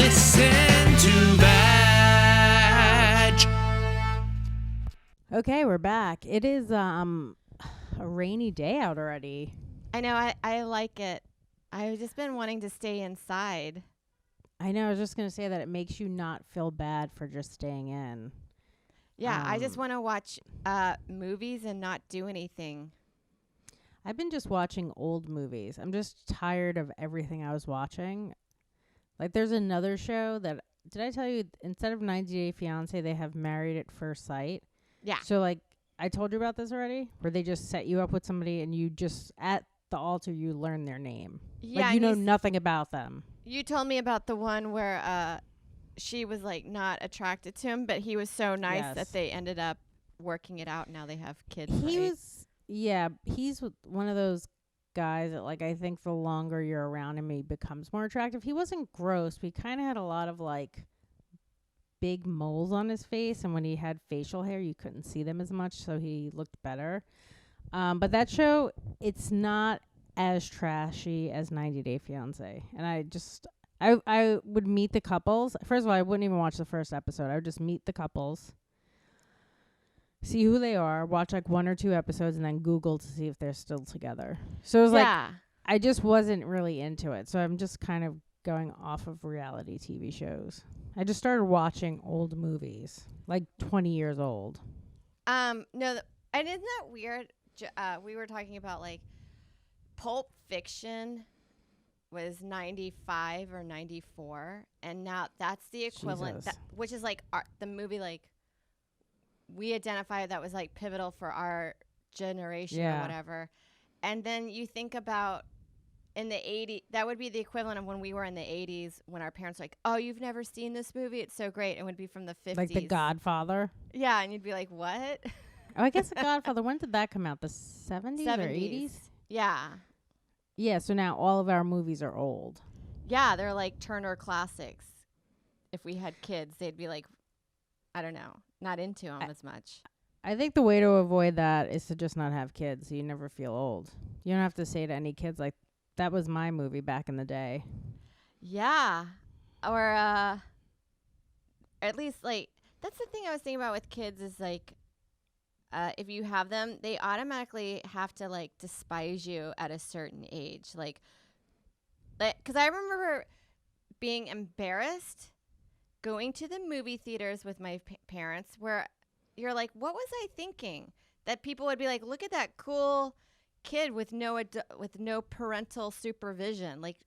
Listen to Vadge. Okay, we're back. It is a rainy day out already. I know. I like it. I've just been wanting to stay inside. I know. I was just gonna say that it makes you not feel bad for just staying in. Yeah, I just want to watch movies and not do anything. I've been just watching old movies. I'm just tired of everything I was watching. Like, there's another show that did I tell you? Instead of 90 Day Fiance, they have Married at First Sight. Yeah. So like, I told you about this already, where they just set you up with somebody and you just at the altar you learn their name. Yeah, like you know nothing about them. You told me about the one where she was like not attracted to him, but he was so nice that they ended up working it out. Now they have kids. He's one of those guys that, like, I think the longer you're around him, he becomes more attractive. He wasn't gross, but he kind of had a lot of like big moles on his face, and when he had facial hair you couldn't see them as much, so he looked better. But that show, it's not as trashy as 90 Day Fiance. And I would meet the couples. First of all, I wouldn't even watch the first episode. I would just meet the couples, see who they are, watch like 1 or 2 episodes, and then Google to see if they're still together. So it was like, I just wasn't really into it. So I'm just kind of going off of reality TV shows. I just started watching old movies, like 20 years old. No, and isn't that weird? We were talking about like Pulp Fiction was 95 or 94, and now that's the equivalent, which is like the movie like we identify that was like pivotal for our generation or whatever. And then you think about in the 80s, that would be the equivalent of when we were in the 80s when our parents were like, oh, you've never seen this movie? It's so great. It would be from the 50s. Like The Godfather? Yeah, and you'd be like, what? Oh, I guess The Godfather, when did that come out? The 70s or 80s? Yeah. Yeah, so now all of our movies are old. Yeah, they're like Turner classics. If we had kids, they'd be like, I don't know, not into them as much. I think the way to avoid that is to just not have kids so you never feel old. You don't have to say to any kids, like, that was my movie back in the day. Yeah. Or at least, like, that's the thing I was thinking about with kids is, like, if you have them, they automatically have to, like, despise you at a certain age. Like, 'cause I remember being embarrassed going to the movie theaters with my parents where you're like, what was I thinking? That people would be like, look at that cool kid with no parental supervision. Like,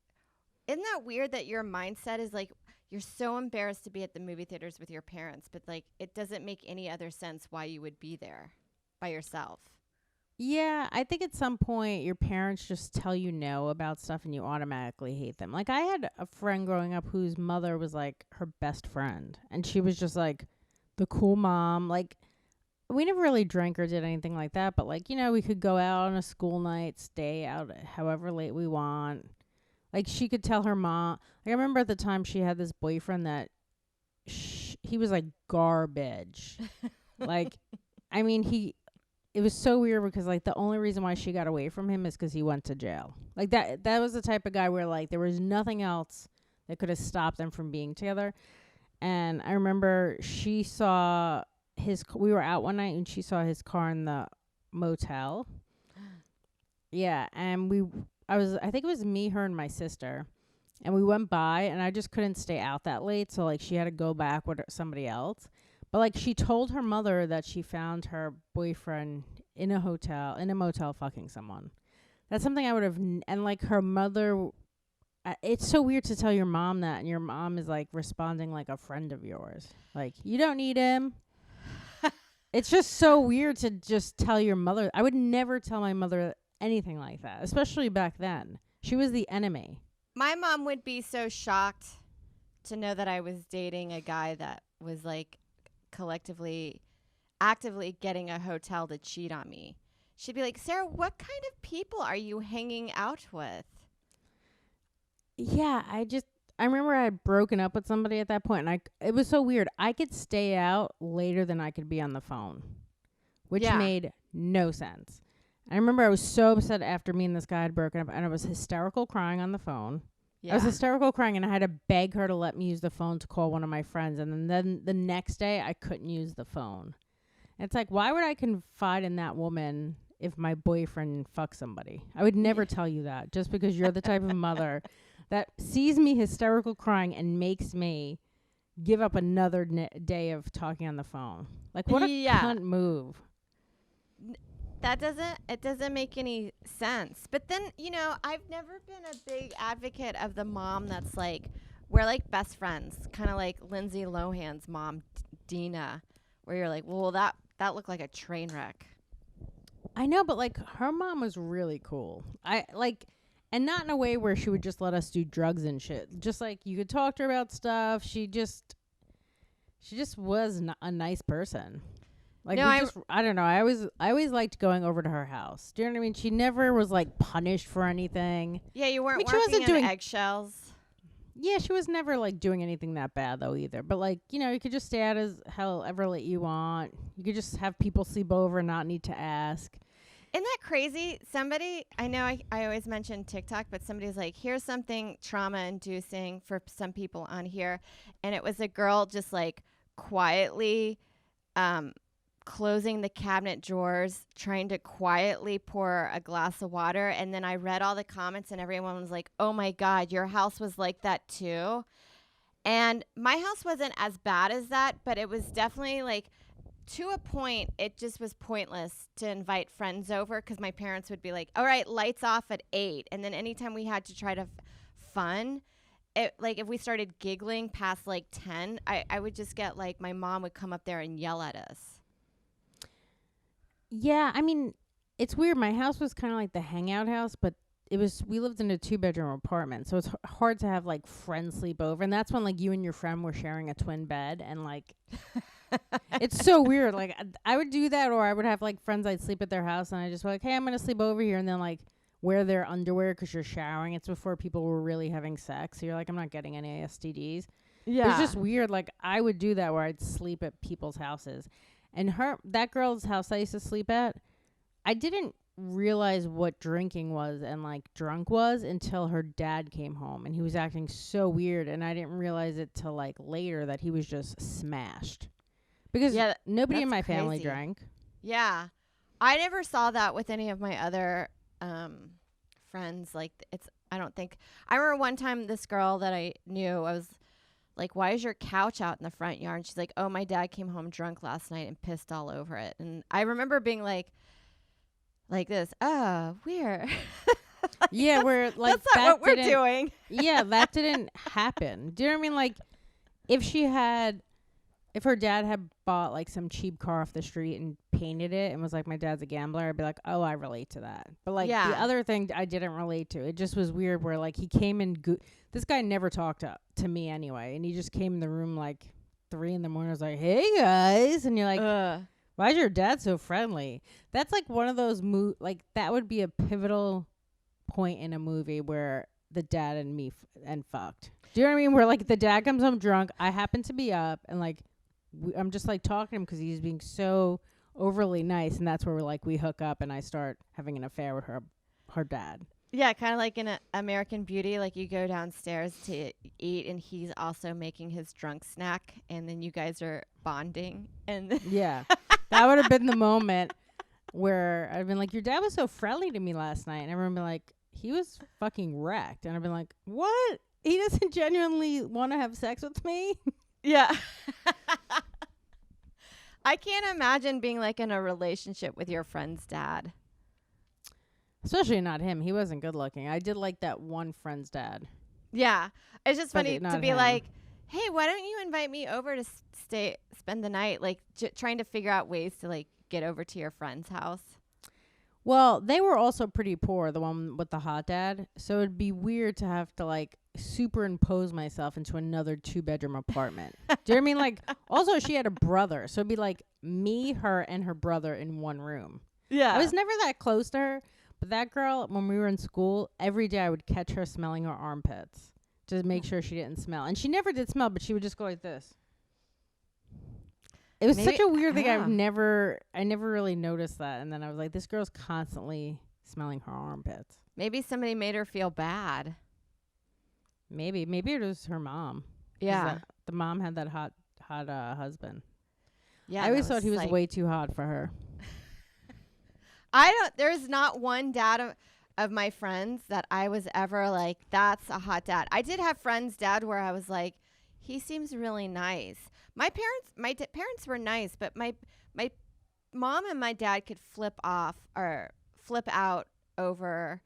isn't that weird that your mindset is like, you're so embarrassed to be at the movie theaters with your parents, but like, it doesn't make any other sense why you would be there by yourself. Yeah, I think at some point your parents just tell you no about stuff and you automatically hate them. Like, I had a friend growing up whose mother was like her best friend, and she was just like the cool mom. Like, we never really drank or did anything like that, but like, you know, we could go out on a school night, stay out however late we want. Like, she could tell her mom. Like, I remember at the time she had this boyfriend that he was like garbage. Like, I mean, it was so weird because like the only reason why she got away from him is because he went to jail. Like, that was the type of guy where like there was nothing else that could have stopped them from being together. And I remember she saw we were out one night and she saw his car in the motel. Yeah, and I think it was me, her, and my sister. And we went by and I just couldn't stay out that late, so like she had to go back with somebody else. But like, she told her mother that she found her boyfriend in a motel fucking someone. That's something I would have and like her mother, it's so weird to tell your mom that, and your mom is like responding like a friend of yours. Like, you don't need him. It's just so weird to just tell your mother. I would never tell my mother anything like that, especially back then. She was the enemy. My mom would be so shocked to know that I was dating a guy that was like actively getting a hotel to cheat on me. She'd be like, Sarah, what kind of people are you hanging out with? Yeah, I remember I had broken up with somebody at that point, and it was so weird. I could stay out later than I could be on the phone, which made no sense. I remember I was so upset after me and this guy had broken up, and I was hysterical crying on the phone. I was Yeah. hysterical crying, and I had to beg her to let me use the phone to call one of my friends. And then the next day, I couldn't use the phone. And it's like, why would I confide in that woman if my boyfriend fucks somebody? I would never tell you that, just because you're the type of mother that sees me hysterical crying and makes me give up another day of talking on the phone. Like, what a Yeah. cunt move. It doesn't make any sense. But then, I've never been a big advocate of the mom that's like, we're like best friends, kind of like Lindsay Lohan's mom, Dina, where you're like, well, that looked like a train wreck. I know, but like her mom was really cool. And not in a way where she would just let us do drugs and shit. Just like you could talk to her about stuff. She just was a nice person. Like, No, I don't know. I always liked going over to her house. Do you know what I mean? She never was like punished for anything. Yeah, you weren't she wasn't walking on doing eggshells. Yeah, she was never like doing anything that bad though either. But like, you could just stay out as however late you want. You could just have people sleep over and not need to ask. Isn't that crazy? Somebody, I know I always mention TikTok, but somebody's like, here's something trauma inducing for some people on here. And it was a girl just like quietly closing the cabinet drawers, trying to quietly pour a glass of water. And then I read all the comments and everyone was like, oh my God, your house was like that too. And my house wasn't as bad as that, but it was definitely like, to a point, it just was pointless to invite friends over because my parents would be like, all right, lights off at 8. And then anytime we had to try to fun, like if we started giggling past like 10, I would just get like, my mom would come up there and yell at us. Yeah, I mean, it's weird. My house was kind of like the hangout house, but we lived in a 2-bedroom apartment. So it's hard to have like friends sleep over. And that's when like you and your friend were sharing a twin bed and like... It's so weird. Like I would do that, or I would have like friends I'd sleep at their house, and I just be like, "Hey, I'm gonna sleep over here," and then like wear their underwear because you're showering. It's before people were really having sex, so you're like, "I'm not getting any STDs." Yeah, it's just weird. Like I would do that where I'd sleep at people's houses, and that girl's house I used to sleep at, I didn't realize what drinking was and like drunk was until her dad came home, and he was acting so weird, and I didn't realize it till like later that he was just smashed. Because nobody in my family drank. Yeah. I never saw that with any of my other friends. Like, I remember one time this girl that I knew, I was like, why is your couch out in the front yard? And she's like, oh, my dad came home drunk last night and pissed all over it. And I remember being like this, oh, weird. Yeah, we're like, that's not what we're doing. Yeah, that didn't happen. Do you know what I mean? Like, if her dad had bought like some cheap car off the street and painted it and was like, my dad's a gambler, I'd be like, oh, I relate to that. But like the other thing I didn't relate to, it just was weird where like he came in, this guy never talked to me anyway. And he just came in the room like 3 a.m. was like, hey guys. And you're like, why is your dad so friendly? That's like one of those like that would be a pivotal point in a movie where the dad and me fucked. Do you know what I mean? Where like the dad comes home drunk, I happen to be up, and like I'm just like talking to him because he's being so overly nice, and that's where we hook up, and I start having an affair with her dad. Yeah, kind of like in American Beauty, like you go downstairs to eat, and he's also making his drunk snack, and then you guys are bonding, and yeah, that would have been the moment where I've been like, your dad was so friendly to me last night, and everyone be like, he was fucking wrecked, and I've been like, what? He doesn't genuinely want to have sex with me? Yeah. I can't imagine being like in a relationship with your friend's dad. Especially not him. He wasn't good looking. I did like that one friend's dad. Yeah. It's just funny to be him. Like, hey, why don't you invite me over to spend the night? Like trying to figure out ways to like get over to your friend's house. Well, they were also pretty poor, the one with the hot dad. So it'd be weird to have to like superimpose myself into another 2-bedroom apartment. Do you know what I mean? Like, also she had a brother. So it'd be like me, her, and her brother in one room. Yeah. I was never that close to her. But that girl, when we were in school, every day I would catch her smelling her armpits to make sure she didn't smell. And she never did smell, but she would just go like this. It was such a weird thing. I never really noticed that. And then I was like, this girl's constantly smelling her armpits. Maybe somebody made her feel bad. Maybe it was her mom. 'Cause Yeah. the mom had that hot husband. Yeah. I always that thought he was like, way too hot for her. there's not one dad of my friends that I was ever like, that's a hot dad. I did have friends' dad where I was like, he seems really nice. My parents were nice, but my mom and my dad could flip off or flip out over,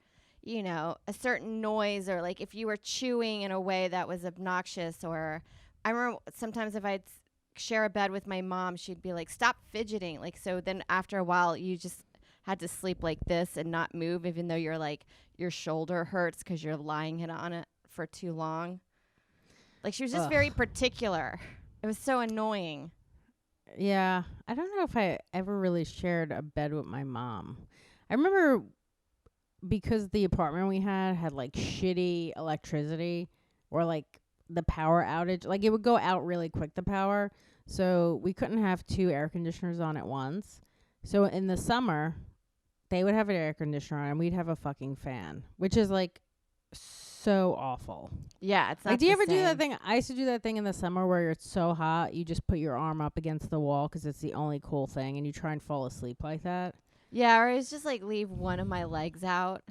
a certain noise, or like if you were chewing in a way that was obnoxious. Or I remember sometimes if I'd share a bed with my mom, she'd be like, stop fidgeting. Like, so then after a while, you just had to sleep like this and not move, even though your shoulder hurts because you're lying it on it for too long. Like, she was just very particular. It was so annoying. Yeah, I don't know if I ever really shared a bed with my mom. I remember because the apartment we had like shitty electricity, or like the power outage. Like, it would go out really quick, the power. So we couldn't have 2 air conditioners on at once. So in the summer, they would have an air conditioner on and we'd have a fucking fan, which is like so awful. Yeah, it's not Like, do you the ever do that same. thing? I used to do that thing in the summer where it's so hot, you just put your arm up against the wall 'cause it's the only cool thing, and you try and fall asleep like that. Yeah, or it's just like leave one of my legs out.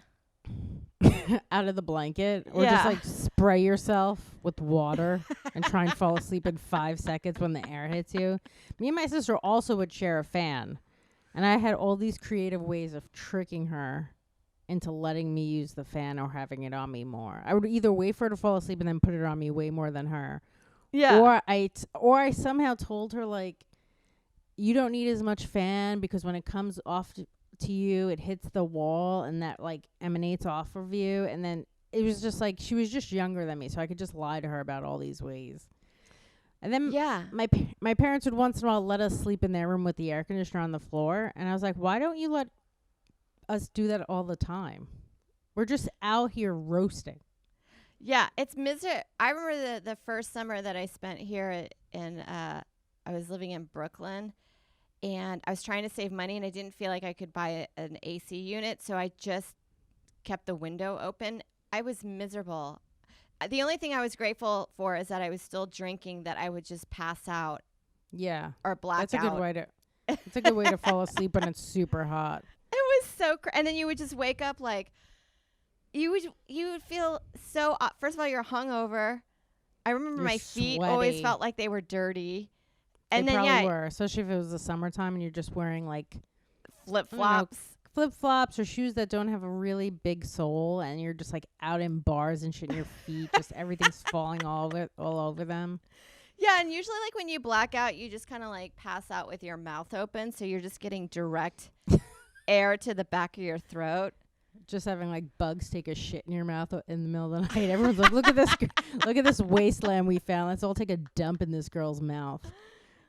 Out of the blanket, or Yeah. just like spray yourself with water and try and fall asleep in 5 seconds when the air hits you. Me and my sister also would share a fan, and I had all these creative ways of tricking her into letting me use the fan or having it on me more. I would either wait for her to fall asleep and then put it on me way more than her. Yeah. Or I somehow told her, like, you don't need as much fan because when it comes off to you, it hits the wall and that like emanates off of you. And then it was just like, she was just younger than me, so I could just lie to her about all these ways. And then Yeah. my parents would once in a while let us sleep in their room with the air conditioner on the floor, and I was like, why don't you let us do that all the time? We're just out here roasting. Yeah, it's I remember the first summer that I spent here I was living in Brooklyn, and I was trying to save money, and I didn't feel like I could buy an AC unit, so I just kept the window open. I was miserable. The only thing I was grateful for is that I was still drinking, that I would just pass out Yeah, or black that's a out. good way to. It's a good way to fall asleep when it's super hot. It was so and then you would just wake up like you would feel so first of all, you're hungover. I remember You're my feet always sweaty. felt like they were dirty. And They then probably were, especially if it was the summertime and you're just wearing like flip-flops. flip flops or shoes that don't have a really big sole, and you're just like out in bars and shit in your feet, just everything's falling all over them. Yeah, and usually like when you black out, you just kind of like pass out with your mouth open, so you're just getting direct air to the back of your throat. Just having like bugs take a shit in your mouth in the middle of the night. Everyone's like, look at this, look at this wasteland we found. Let's all take a dump in this girl's mouth.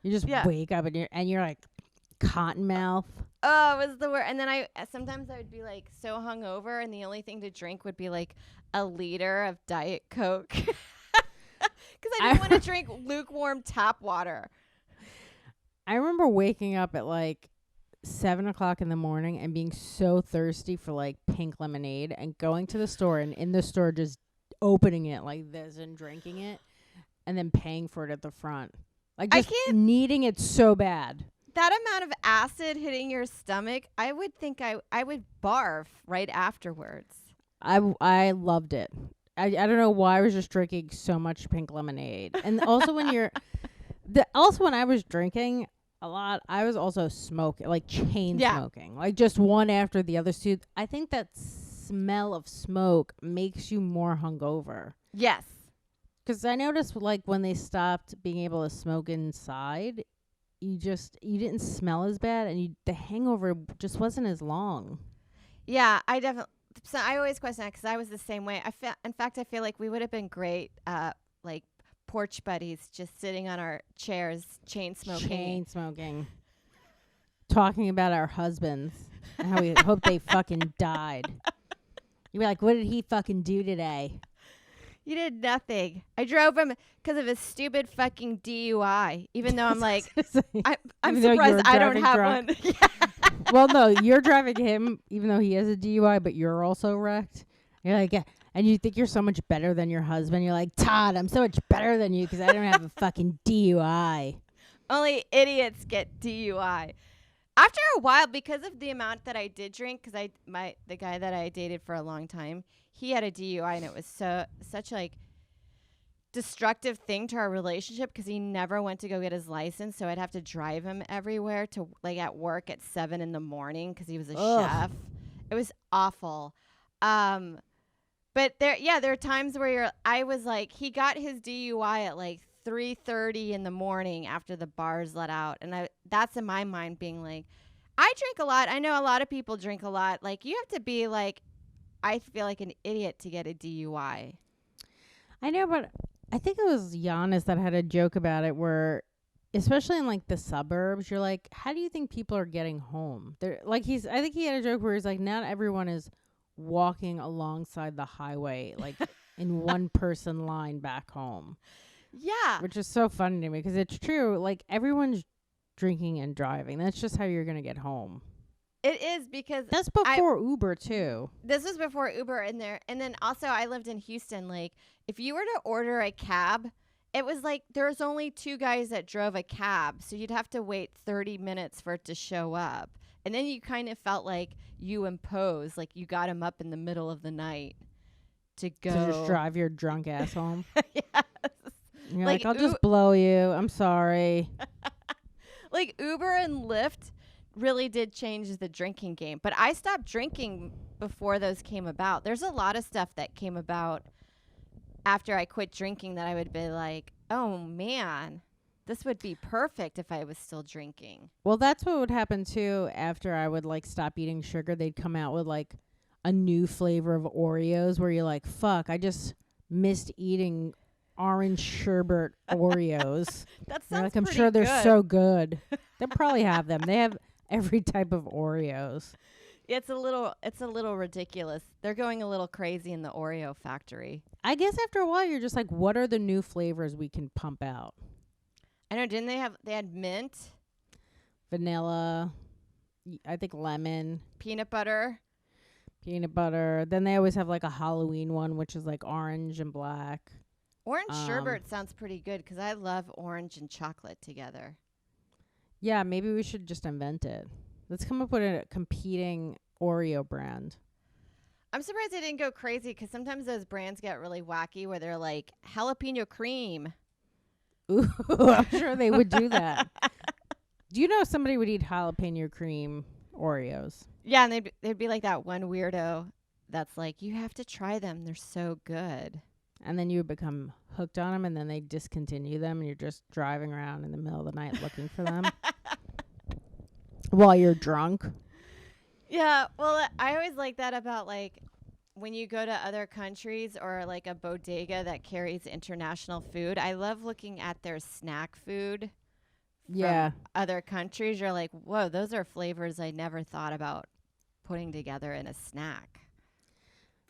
You just wake up and you're like cotton mouth. Oh, it was the worst. And then sometimes I would be like so hungover, and the only thing to drink would be like a liter of Diet Coke, because I didn't want to drink lukewarm tap water. I remember waking up at like 7:00 in the morning and being so thirsty for like pink lemonade, and going to the store, and in the store just opening it like this and drinking it, and then paying for it at the front. Like, just needing it so bad. That amount of acid hitting your stomach, I would think I would barf right afterwards. I loved it. I don't know why I was just drinking so much pink lemonade. And also when when I was drinking a lot, I was also smoking, like chain smoking, like just one after the other. So I think that smell of smoke makes you more hungover. Yes. Because I noticed like when they stopped being able to smoke inside, you didn't smell as bad, and the hangover just wasn't as long. Yeah, I definitely. So I always question that because I was the same way. In fact, I feel like we would have been great, like porch buddies, just sitting on our chairs, chain smoking, talking about our husbands and how we hope they fucking died. You'd be like, "What did he fucking do today?" You did nothing. I drove him because of his stupid fucking DUI. Even though I'm like, I'm surprised I don't have one. Well, no, you're driving him, even though he has a DUI, but you're also wrecked. You're like, And you think you're so much better than your husband. You're like, Todd, I'm so much better than you because I don't have a fucking DUI. Only idiots get DUI. After a while, because of the amount that I did drink, because the guy that I dated for a long time, he had a DUI, and it was such like destructive thing to our relationship because he never went to go get his license, so I'd have to drive him everywhere to like at work at 7 a.m. because he was a chef. It was awful. But there are times where I was like, he got his DUI at like 3:30 in the morning after the bars let out, and that's in my mind being like, I drink a lot. I know a lot of people drink a lot. Like, you have to be like, I feel like an idiot to get a DUI. I know, but I think it was Giannis that had a joke about it where, especially in like the suburbs, you're like, how do you think people are getting home? They're like, I think he had a joke where he's like, not everyone is walking alongside the highway, like in one person line back home. Yeah. Which is so funny to me because it's true. Like, everyone's drinking and driving. That's just how you're going to get home. It is because that's before Uber too. This was before Uber in there. And then also I lived in Houston. Like, if you were to order a cab, it was like there's only 2 guys that drove a cab. So you'd have to wait 30 minutes for it to show up. And then you kind of felt like you imposed, like you got him up in the middle of the night to go. To just drive your drunk ass home. Yes. You're like I'll just blow you. I'm sorry. Like, Uber and Lyft really did change the drinking game. But I stopped drinking before those came about. There's a lot of stuff that came about after I quit drinking that I would be like, oh, man, this would be perfect if I was still drinking. Well, that's what would happen, too, after I would, like, stop eating sugar. They'd come out with, like, a new flavor of Oreos where you're like, fuck, I just missed eating orange sherbet Oreos. That sounds like, I'm pretty sure they're good. so good. They'll probably have them. They have every type of Oreos. It's a little ridiculous. They're going a little crazy in the Oreo factory. I guess after a while you're just like, what are the new flavors we can pump out? I know, they had mint, Vanilla, I think lemon, peanut butter. Then they always have like a Halloween one, which is like orange and black. Orange sherbet sounds pretty good because I love orange and chocolate together. Yeah, maybe we should just invent it. Let's come up with a competing Oreo brand. I'm surprised they didn't go crazy because sometimes those brands get really wacky where they're like jalapeno cream. Ooh, I'm sure they would do that. Do you know somebody would eat jalapeno cream Oreos? Yeah, and they'd be like that one weirdo that's like, you have to try them. They're so good. And then you would become hooked on them, and then they discontinue them, and you're just driving around in the middle of the night looking for them while you're drunk. Yeah, well, I always like that about, like, when you go to other countries or, like, a bodega that carries international food. I love looking at their snack food from other countries. You're like, whoa, those are flavors I never thought about putting together in a snack.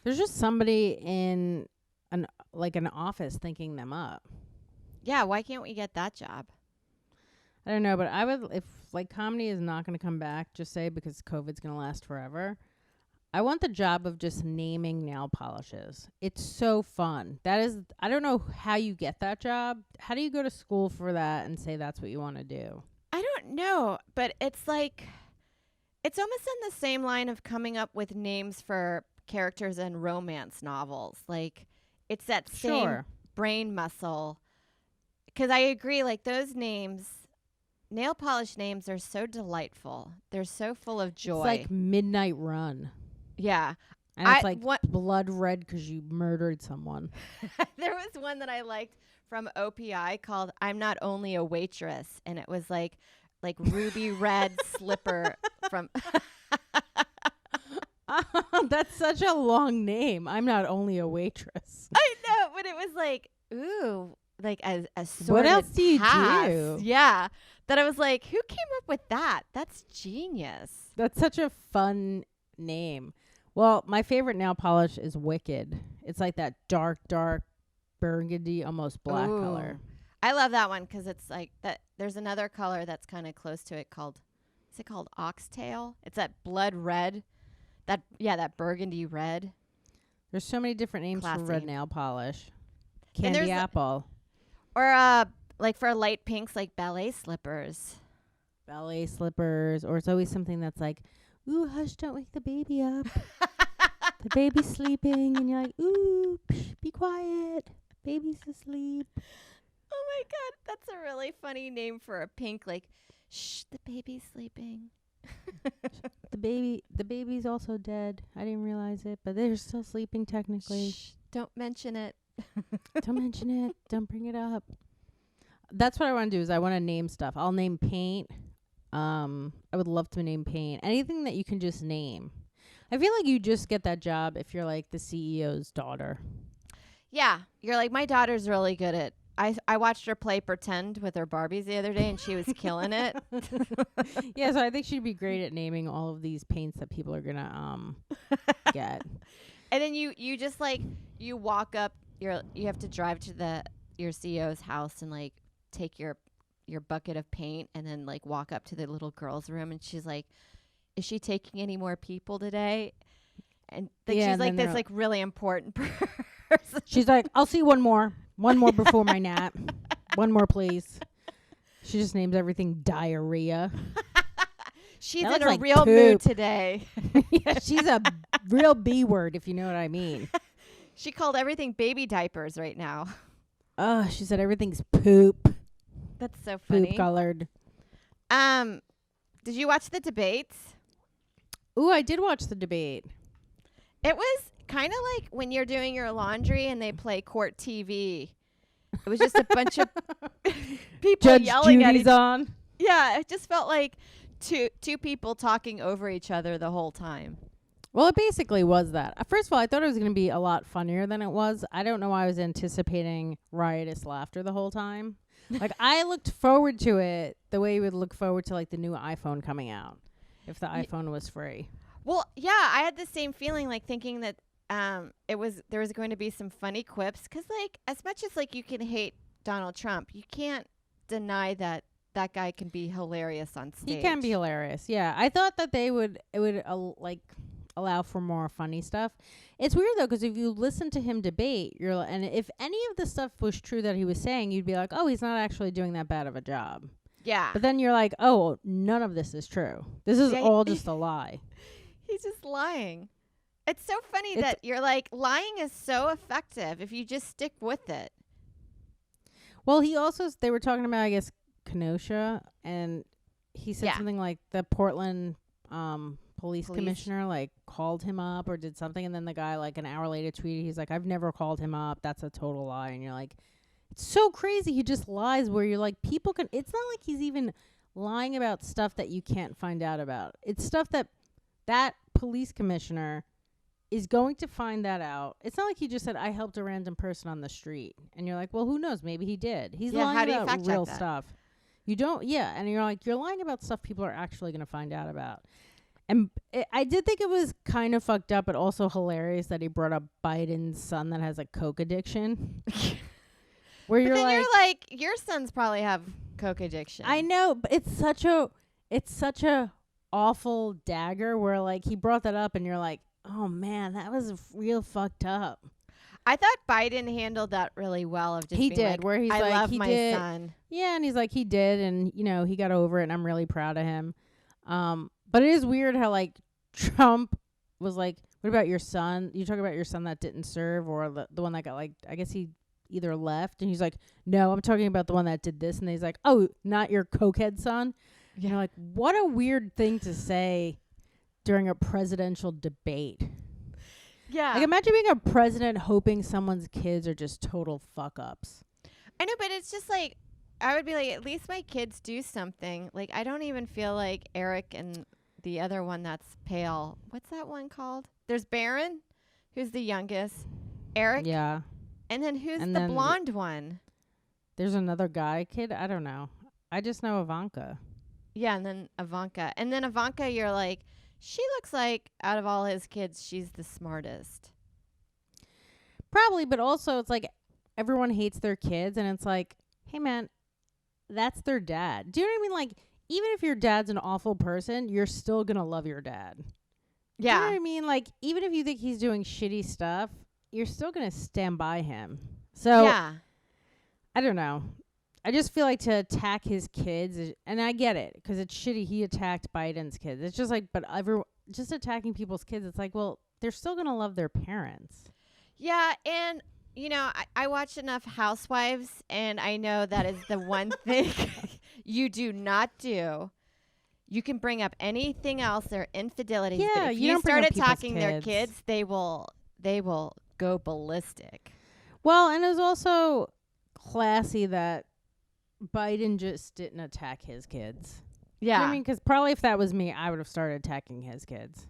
There's just somebody in an office thinking them up. Yeah, why can't we get that job? I don't know, but I would, if like comedy is not going to come back, just say because COVID's going to last forever. I want the job of just naming nail polishes. It's so fun. That is, I don't know how you get that job. How do you go to school for that and say that's what you want to do? I don't know, but it's like, it's almost in the same line of coming up with names for characters in romance novels. Like, it's that same brain muscle. Because I agree, like, those names, nail polish names are so delightful. They're so full of joy. It's like Midnight Run. Yeah. And it's like blood red because you murdered someone. There was one that I liked from OPI called I'm Not Only a Waitress. And it was like ruby red slipper from... That's such a long name. I'm not only a waitress. I know, but it was like, ooh, like a sort what of else do you do? Yeah. That I was like, who came up with that? That's genius. That's such a fun name. Well, my favorite nail polish is Wicked. It's like that dark burgundy, almost black color. I love that one because it's like that. There's another color that's kind of close to it called, is it called oxtail? It's that blood red. That burgundy red. There's so many different names for red Classy. nail polish. And Candy there's apple. or like for light pinks, like ballet slippers. Ballet slippers. Or it's always something that's like, ooh, hush, don't wake the baby up. The baby's sleeping. And you're like, ooh, psh, be quiet. Baby's asleep. Oh my god, that's a really funny name for a pink. Like, shh, the baby's sleeping. The baby's also dead. I didn't realize it, but they're still sleeping technically. Shh, don't mention it. Don't mention it. Don't bring it up. That's what I want to do is I want to name stuff. I'll name paint. I would love to name paint. Anything that you can just name. I feel like you just get that job if you're like the CEO's daughter. Yeah, you're like, my daughter's really good at. I watched her play pretend with her Barbies the other day, and she was killing it. Yeah, so I think she'd be great at naming all of these paints that people are gonna get. And then you just like you walk up. You have to drive to your CEO's house and like take your bucket of paint and then like walk up to the little girl's room, and she's like, is she taking any more people today? And she's like this like really important person. She's like, I'll see one more before my nap. One more, please. She just names everything diarrhea. She's That in a looks like real poop. mood today. Yeah, she's a real B word, if you know what I mean. She called everything baby diapers right now. She said everything's poop. That's so funny. Poop colored. Did you watch the debates? Ooh, I did watch the debate. It was kind of like when you're doing your laundry and they play court TV. It was just a bunch of people Judge yelling at Judy's each on. Yeah, it just felt like two people talking over each other the whole time. Well, it basically was that. First of all, I thought it was going to be a lot funnier than it was. I don't know why I was anticipating riotous laughter the whole time. Like, I looked forward to it the way you would look forward to, like, the new iPhone coming out if the iPhone was free. Well, yeah, I had the same feeling, like thinking that there was going to be some funny quips, because like as much as like you can hate Donald Trump, you can't deny that guy can be hilarious on stage. He can be hilarious. Yeah, I thought that it would like allow for more funny stuff. It's weird though, because if you listen to him debate, and if any of the stuff was true that he was saying, you'd be like, oh, he's not actually doing that bad of a job. Yeah. But then you're like, oh, none of this is true. This is all just a lie. He's just lying. It's so funny that you're like, lying is so effective if you just stick with it. Well, they were talking about, I guess, Kenosha, and he said something like the Portland police commissioner like called him up or did something, and then the guy like an hour later tweeted, he's like, I've never called him up. That's a total lie. And you're like, it's so crazy. He just lies where you're like, people can, it's not like he's even lying about stuff that you can't find out about. It's stuff that police commissioner is going to find that out. It's not like he just said, I helped a random person on the street. And you're like, well, who knows? Maybe he did. He's lying about real stuff. You don't, and you're like, you're lying about stuff people are actually going to find out about. And I did think it was kind of fucked up, but also hilarious that he brought up Biden's son that has a coke addiction. Where you're like, your sons probably have coke addiction. I know, but it's such a awful dagger where like he brought that up and you're like, oh man, that was real fucked up. I thought Biden handled that really well. Of just he being did, like, where he's I like, love he my did. son. Yeah, and he's like, he did, and he got over it, and I'm really proud of him. But it is weird how like Trump was like, what about your son? You talk about your son that didn't serve, or the one that got like, I guess he either left, and he's like, no, I'm talking about the one that did this, and he's like, oh, not your cokehead son. You know, like, what a weird thing to say during a presidential debate. Yeah. Like, imagine being a president hoping someone's kids are just total fuck-ups. I know, but it's just like, I would be like, at least my kids do something. Like, I don't even feel like Eric and the other one that's pale. What's that one called? There's Barron, who's the youngest. Eric. Yeah. And then who's the blonde one? There's another guy kid. I don't know. I just know Ivanka. Yeah, and then Ivanka. And then Ivanka, you're like, she looks like out of all his kids, she's the smartest. Probably, but also it's like everyone hates their kids, and it's like, hey man, that's their dad. Do you know what I mean? Like, even if your dad's an awful person, you're still gonna love your dad. Do you know what Yeah. I mean? Like, even if you think he's doing shitty stuff, you're still going to stand by him. So, Yeah. I don't know. I just feel like to attack his kids, and I get it, because it's shitty he attacked Biden's kids. It's just like, but just attacking people's kids, it's like, well, they're still going to love their parents. Yeah, and you know, I watch enough Housewives, and I know that is the one thing you do not do. You can bring up anything else, their infidelities, but Yeah, if you you don't bring start up people's attacking their kids, they will go ballistic. Well, and it was also classy that Biden just didn't attack his kids. Do you know what I Yeah. mean? Because probably if that was me, I would have started attacking his kids.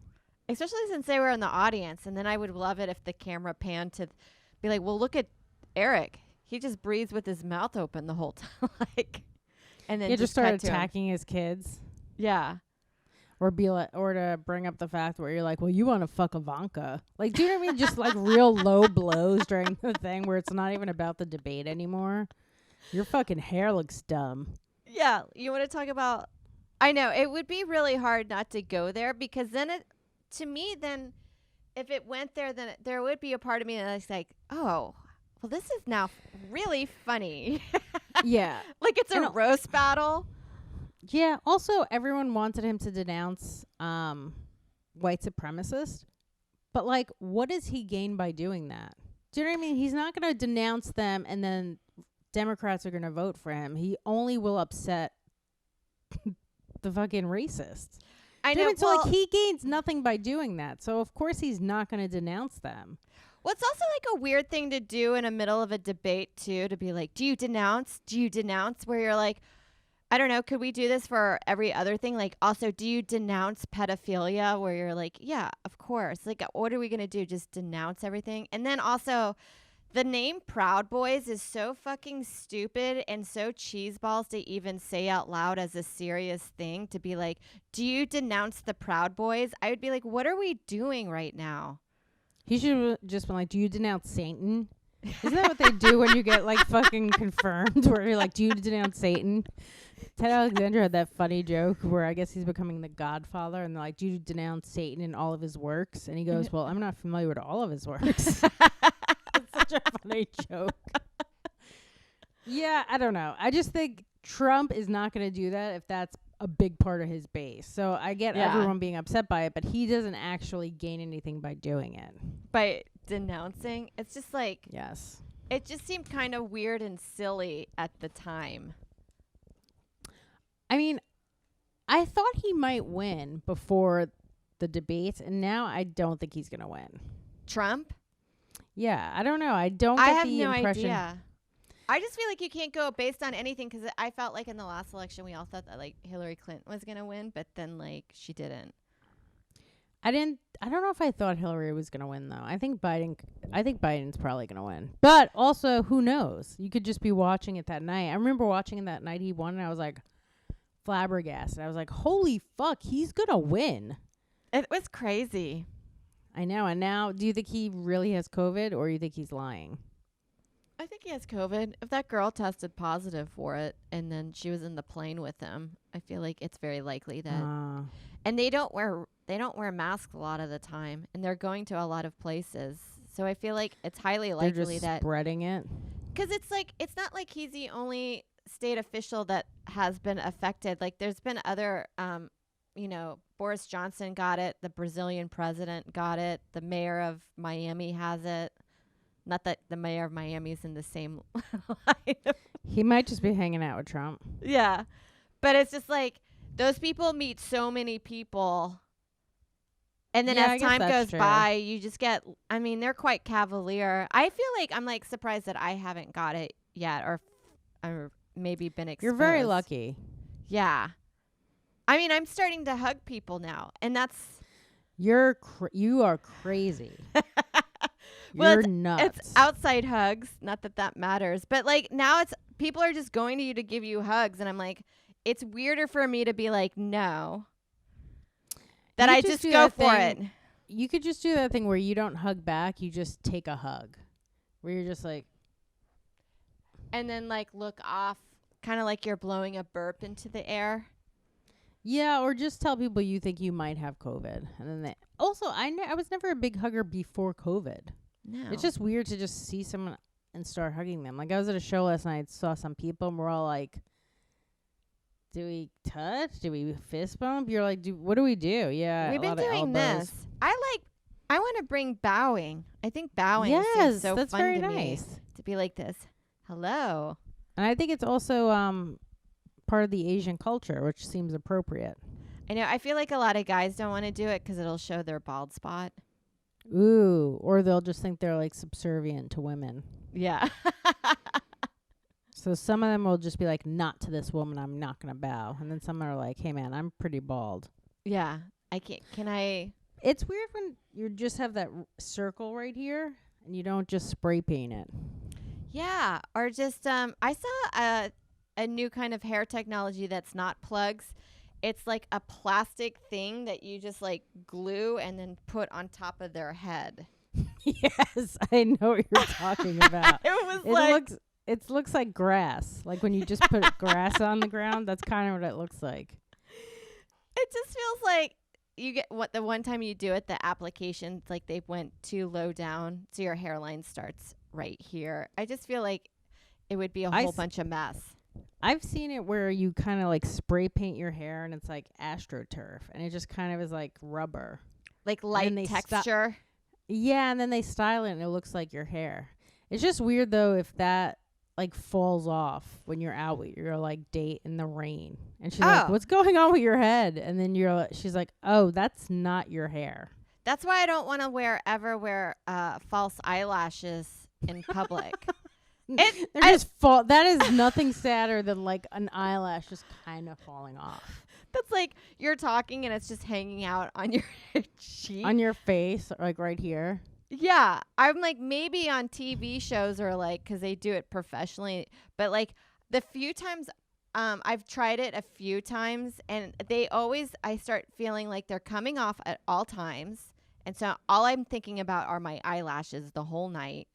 Especially since they were in the audience, and then I would love it if the camera panned to be like, well, look at Eric. He just breathes with his mouth open the whole time. Like, and then Yeah, just start cut to him. attacking his kids. Yeah. Or be like, or to bring up the fact where you're like, well, you want to fuck Ivanka. Like, do you know what I mean? Just like real low blows during the thing where it's not even about the debate anymore. Your fucking hair looks dumb. Yeah. You want to talk about, I know it would be really hard not to go there, because then to me, then if it went there, then there would be a part of me that's like, oh, well, this is now really funny. Yeah. Like it's a roast battle. Yeah. Also, everyone wanted him to denounce white supremacists. But, like, what does he gain by doing that? Do you know what I mean? He's not going to denounce them and then Democrats are going to vote for him. He only will upset the fucking racists. I Do you know. know what I mean? So, like, he gains nothing by doing that. So, of course, he's not going to denounce them. Well, it's also like a weird thing to do in the middle of a debate, too, to be like, do you denounce? Do you denounce? Where you're like, I don't know, could we do this for every other thing? Like, also, do you denounce pedophilia? Where you're like, yeah, of course. Like, what are we going to do? Just denounce everything? And then also, the name Proud Boys is so fucking stupid and so cheeseballs to even say out loud as a serious thing, to be like, do you denounce the Proud Boys? I would be like, what are we doing right now? He should have just been like, do you denounce Satan? Isn't that what they do when you get, like, fucking confirmed? Where you're like, do you denounce Satan? Ted Alexander had that funny joke where I guess he's becoming the godfather. And they're like, do you denounce Satan in all of his works? And he goes, well, I'm not familiar with all of his works. It's such a funny joke. Yeah, I don't know. I just think Trump is not going to do that if that's a big part of his base. So I get everyone being upset by it, but he doesn't actually gain anything by doing it. By denouncing, it's just like, Yes. it just seemed kind of weird and silly at the time. I mean, I thought he might win before the debate, and now I don't think he's going to win. Trump? Yeah, I don't know. I don't get I have the no impression. idea. I just feel like you can't go based on anything, because I felt like in the last election we all thought that like Hillary Clinton was going to win, but then like she didn't. I don't know if I thought Hillary was going to win, though. I think Biden's probably going to win. But also, who knows? You could just be watching it that night. I remember watching it that night he won, and I was like flabbergasted. I was like, holy fuck, he's going to win. It was crazy. I know. And now, do you think he really has COVID, or you think he's lying? I think he has COVID. If that girl tested positive for it and then she was in the plane with him, I feel like it's very likely that. And they don't wear masks a lot of the time, and they're going to a lot of places. So I feel like it's highly likely they're just that spreading it. Because it's like, it's not like he's the only state official that has been affected. Like there's been other, Boris Johnson got it. The Brazilian president got it. The mayor of Miami has it. Not that the mayor of Miami is in the same line. He might just be hanging out with Trump. Yeah. But it's just like, those people meet so many people. And then as time goes by, you just get, I mean, they're quite cavalier. I feel like I'm like surprised that I haven't got it yet, or maybe been exposed. You're very lucky. Yeah. I mean, I'm starting to hug people now, and that's. You are crazy. Well, You're nuts. It's outside hugs. Not that that matters. But like now it's people are just going to you to give you hugs. And I'm like, it's weirder for me to be like, no. That I just go for it. You could just do that thing where you don't hug back. You just take a hug. Where you're just like. And then like look off. Kind of like you're blowing a burp into the air. Yeah, or just tell people you think you might have COVID, and then they. Also, I was never a big hugger before COVID. No. It's just weird to just see someone and start hugging them. Like I was at a show last night, saw some people, and we're all like, "Do we touch? Do we fist bump?" You're like, "What do we do?" Yeah, We've a been lot of doing elbows. this. I want to bring bowing. I think bowing Yes, seems so that's fun very to nice. me. To be like this. Hello. And I think it's also part of the Asian culture, which seems appropriate. I know. I feel like a lot of guys don't want to do it 'cause it'll show their bald spot. Ooh, or they'll just think they're like subservient to women. Yeah. So some of them will just be like, "Not to this woman, I'm not gonna bow," and then some are like, "Hey man, I'm pretty bald." Yeah. I can't. Can I? It's weird when you just have that circle right here and you don't just spray paint it. Yeah. Or just I saw a new kind of hair technology that's not plugs. It's like a plastic thing that you just like glue and then put on top of their head. Yes, I know what you're talking about. It Looks like grass. Like when you just put grass on the ground, that's kind of what it looks like. It just feels like you get what the one time you do it, the application, it's like they went too low down, so your hairline starts right here. I just feel like it would be a whole bunch of mess. I've seen it where you kind of like spray paint your hair and it's like AstroTurf and it just kind of is like rubber. Like light texture. Yeah, and then they style it and it looks like your hair. It's just weird though if that like falls off when you're out with your like date in the rain. And she's like, "What's going on with your head?" And then she's like, "Oh, that's not your hair." That's why I don't want to ever wear false eyelashes in public. That is nothing sadder than like an eyelash just kind of falling off. That's like you're talking and it's just hanging out on your cheek. On your face, like right here. Yeah. I'm like maybe on TV shows or like because they do it professionally. But like the few times I've tried it a few times and I start feeling like they're coming off at all times. And so all I'm thinking about are my eyelashes the whole night.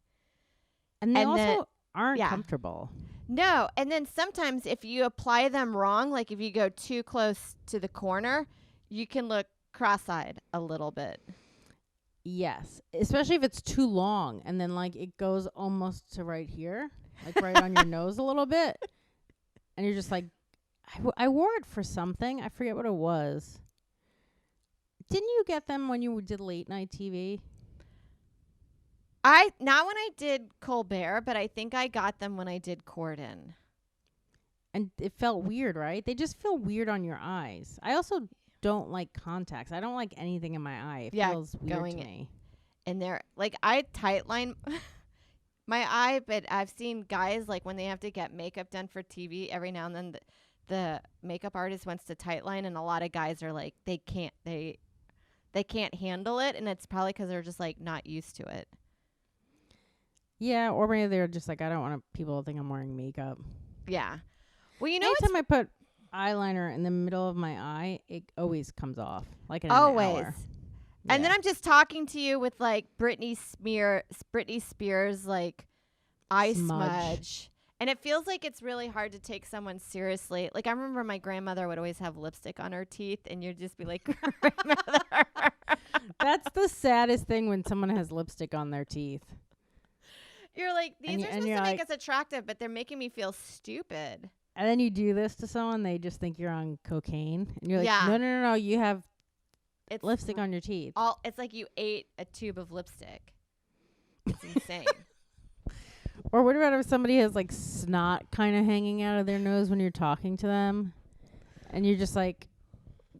And they also aren't comfortable. No. And then sometimes if you apply them wrong, like if you go too close to the corner, you can look cross-eyed a little bit. Yes. Especially if it's too long and then like it goes almost to right here, like right on your nose a little bit. And you're just like, I wore it for something. I forget what it was. Didn't you get them when you did late night TV? Not when I did Colbert, but I think I got them when I did Corden. And it felt weird, right? They just feel weird on your eyes. I also don't like contacts. I don't like anything in my eye. It feels weird to me. And they're like, I tightline my eye, but I've seen guys like when they have to get makeup done for TV, every now and then the makeup artist wants to tightline, and a lot of guys are like, they can't handle it, and it's probably because they're just like not used to it. Yeah, or maybe they're just like, I don't want people to think I'm wearing makeup. Yeah. Well, you know, anytime I put eyeliner in the middle of my eye, it always comes off. Like in an always. hour. And then I'm just talking to you with like Britney Spears like eye smudge. And it feels like it's really hard to take someone seriously. Like I remember my grandmother would always have lipstick on her teeth and you'd just be like, grandmother. That's the saddest thing when someone has lipstick on their teeth. You're like, these are supposed to make us attractive, but they're making me feel stupid. And then you do this to someone, they just think you're on cocaine. And you're like, no, you have lipstick on your teeth. It's like you ate a tube of lipstick. It's insane. Or what about if somebody has like snot kind of hanging out of their nose when you're talking to them? And you're just like,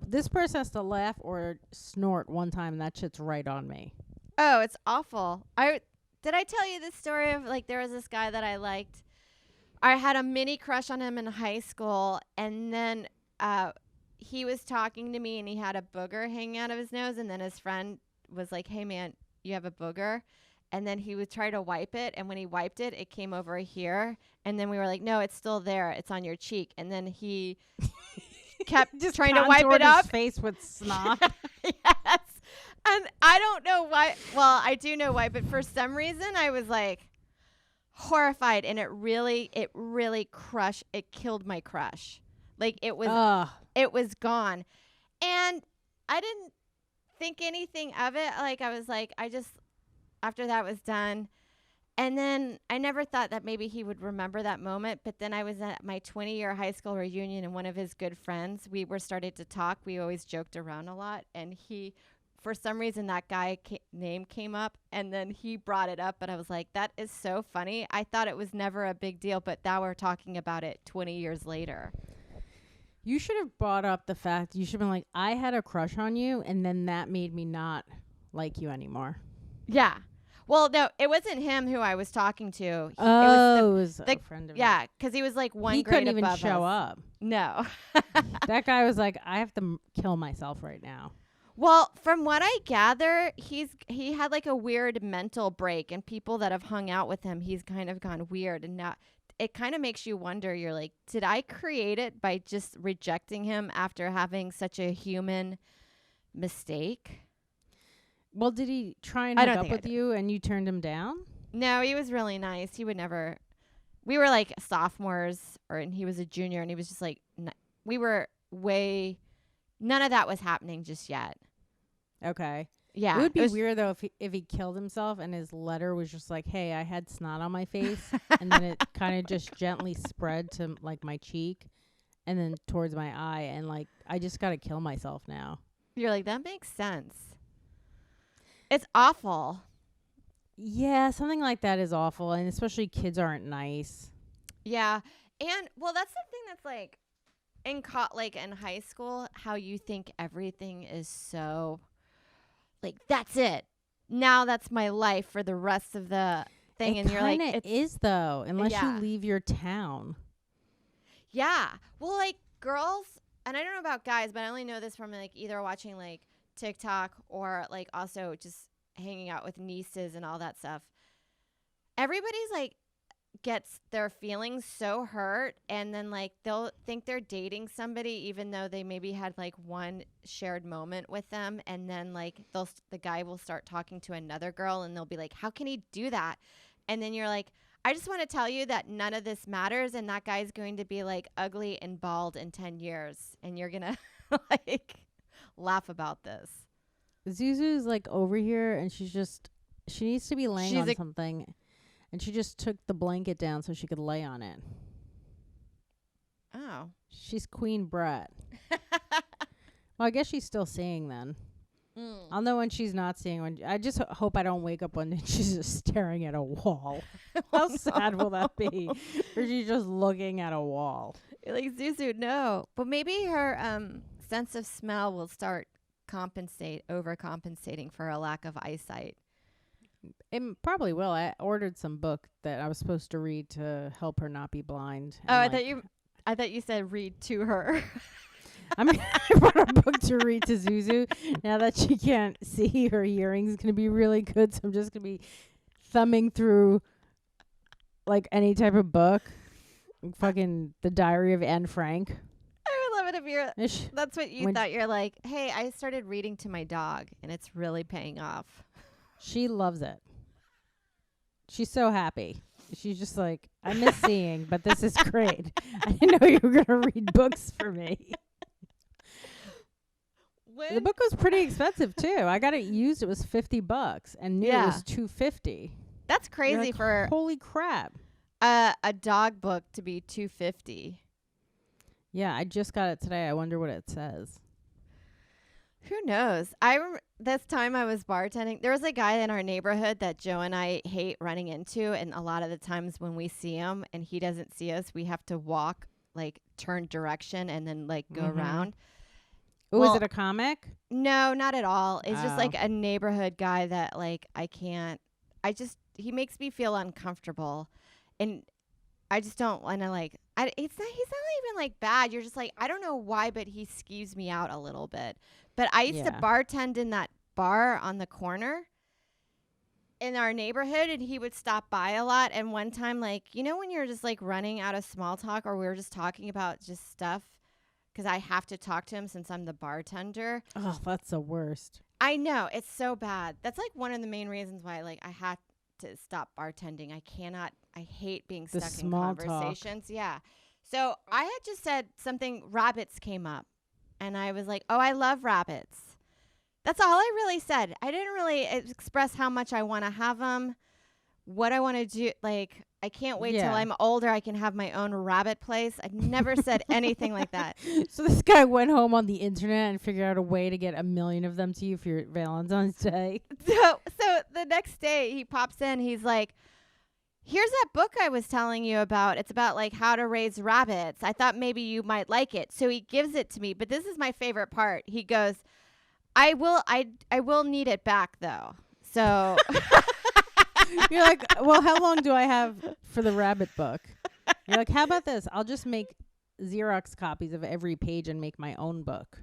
this person has to laugh or snort one time and that shit's right on me. Oh, it's awful. Did I tell you this story of like there was this guy that I liked? I had a mini crush on him in high school, and then he was talking to me, and he had a booger hanging out of his nose, and then his friend was like, "Hey, man, you have a booger?" And then he would try to wipe it, and when he wiped it, it came over here, and then we were like, "No, it's still there. It's on your cheek." And then he kept just trying to wipe it up. His face with snot. Yes. And I don't know why. Well, I do know why, but for some reason I was like horrified, and it really crushed. It killed my crush. Like it was Ugh. gone. And I didn't think anything of it. Like I was like, I just, after that was done. And then I never thought that maybe he would remember that moment. But then I was at my 20-year high school reunion, and one of his good friends, we were started to talk. We always joked around a lot. And he, for some reason, that guy name came up, and then he brought it up. And I was like, that is so funny. I thought it was never a big deal, but now we're talking about it 20 years later. You should have brought up the fact, you should have been like, I had a crush on you, and then that made me not like you anymore. Yeah. Well, no, it wasn't him who I was talking to. It was a friend of yeah, because he was like one he grade couldn't even above show us. up. No. That guy was like, I have to kill myself right now. Well, from what I gather, he had like a weird mental break, and people that have hung out with him, he's kind of gone weird, and now it kind of makes you wonder. You're like, did I create it by just rejecting him after having such a human mistake? Well, did he try and I hook don't up think I with did. you and you turned him down? No, he was really nice. He would never. We were like sophomores, and he was a junior, and he was just like, we were way. None of that was happening just yet. Okay. Yeah, It would be weird though if he killed himself and his letter was just like, "Hey, I had snot on my face," and then it kind of just gently spread to like my cheek, and then towards my eye, and like I just gotta kill myself now. You're like, that makes sense. It's awful. Yeah, something like that is awful, and especially kids aren't nice. Yeah, and well, that's the thing that's like like in high school, how you think everything is so like that's it. Now that's my life for the rest of the thing, and you're like, it is though, unless Yeah. you leave your town. yeah. Well, like girls, and I don't know about guys, but I only know this from like either watching like TikTok or like also just hanging out with nieces and all that stuff. Everybody's like gets their feelings so hurt, and then like they'll think they're dating somebody even though they maybe had like one shared moment with them, and then like the guy will start talking to another girl, and they'll be like, how can he do that? And then you're like, I just want to tell you that none of this matters, and that guy's going to be like ugly and bald in 10 years, and you're gonna like laugh about this. Zuzu's like over here, and she needs to be laying on something, and she just took the blanket down so she could lay on it. Oh. She's Queen Brett. Well, I guess she's still seeing then. I'll know when she's not seeing. When I just hope I don't wake up one day and she's just staring at a wall. How sad will that be? Or she's just looking at a wall. Like, Zuzu, no. But maybe her sense of smell will start overcompensating for a lack of eyesight. It probably will. I ordered some book that I was supposed to read to help her not be blind. Oh, I thought you said read to her. I mean, I brought a book to read to Zuzu. Now that she can't see, her hearing is going to be really good. So I'm just going to be thumbing through like any type of book. Fucking The Diary of Anne Frank. I would love it if that's what you thought. You're like, hey, I started reading to my dog, and it's really paying off. She loves it. She's so happy. She's just like, I miss seeing, but this is great. I didn't know you were going to read books for me. The book was pretty expensive too. I got it used. It was $50 and new it was $250. That's crazy like, for holy crap. A dog book to be $250. Yeah, I just got it today. I wonder what it says. Who knows? This time I was bartending. There was a guy in our neighborhood that Joe and I hate running into, and a lot of the times when we see him and he doesn't see us, we have to walk, like turn direction and then like go around. Oh, is it a comic? No, not at all. It's just like a neighborhood guy that like he makes me feel uncomfortable, and I just don't want to like. He's not even like bad. You're just like, I don't know why, but he skews me out a little bit. But I used to bartend in that bar on the corner in our neighborhood, and he would stop by a lot. And one time, like, you know when you're just like running out of small talk, or we were just talking about just stuff, because I have to talk to him since I'm the bartender. Oh, that's the worst. I know. It's so bad. That's like one of the main reasons why like I had to stop bartending. I hate being stuck in conversations. Talk. Yeah. So I had just said something, rabbits came up. And I was like, oh, I love rabbits. That's all I really said. I didn't really express how much I want to have them, what I want to do. Like, I can't wait till Yeah. I'm older. I can have my own rabbit place. I never said anything like that. So this guy went home on the internet and figured out a way to get 1 million of them to you for your Valentine's Day. So the next day he pops in. He's like, here's that book I was telling you about. It's about like how to raise rabbits. I thought maybe you might like it. So he gives it to me. But this is my favorite part. He goes, I will need it back though. So You're like, well, how long do I have for the rabbit book? You're like, how about this? I'll just make Xerox copies of every page and make my own book.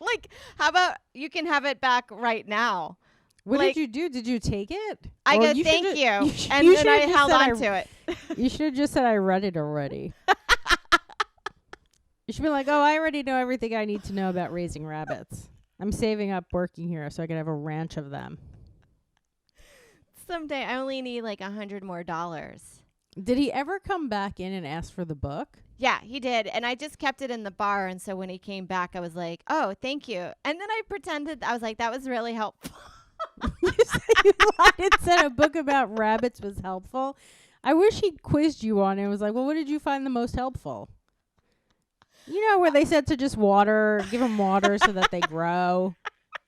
like, how about you can have it back right now? What Like, did you do? Did you take it? I Or go, you thank should've- you. And you then should've I just held said on to it. You should have just said I read it already. You should be like, oh, I already know everything I need to know about raising rabbits. I'm saving up working here so I can have a ranch of them. Someday I only need like $100 more. Did he ever come back in and ask for the book? Yeah, he did. And I just kept it in the bar. And so when he came back, I was like, oh, thank you. And then I pretended, I was like, that was really helpful. You said you lied and said a book about rabbits was helpful. I wish he quizzed you on it and was like, well, what did you find the most helpful? You know, where they said to just give them water so that they grow.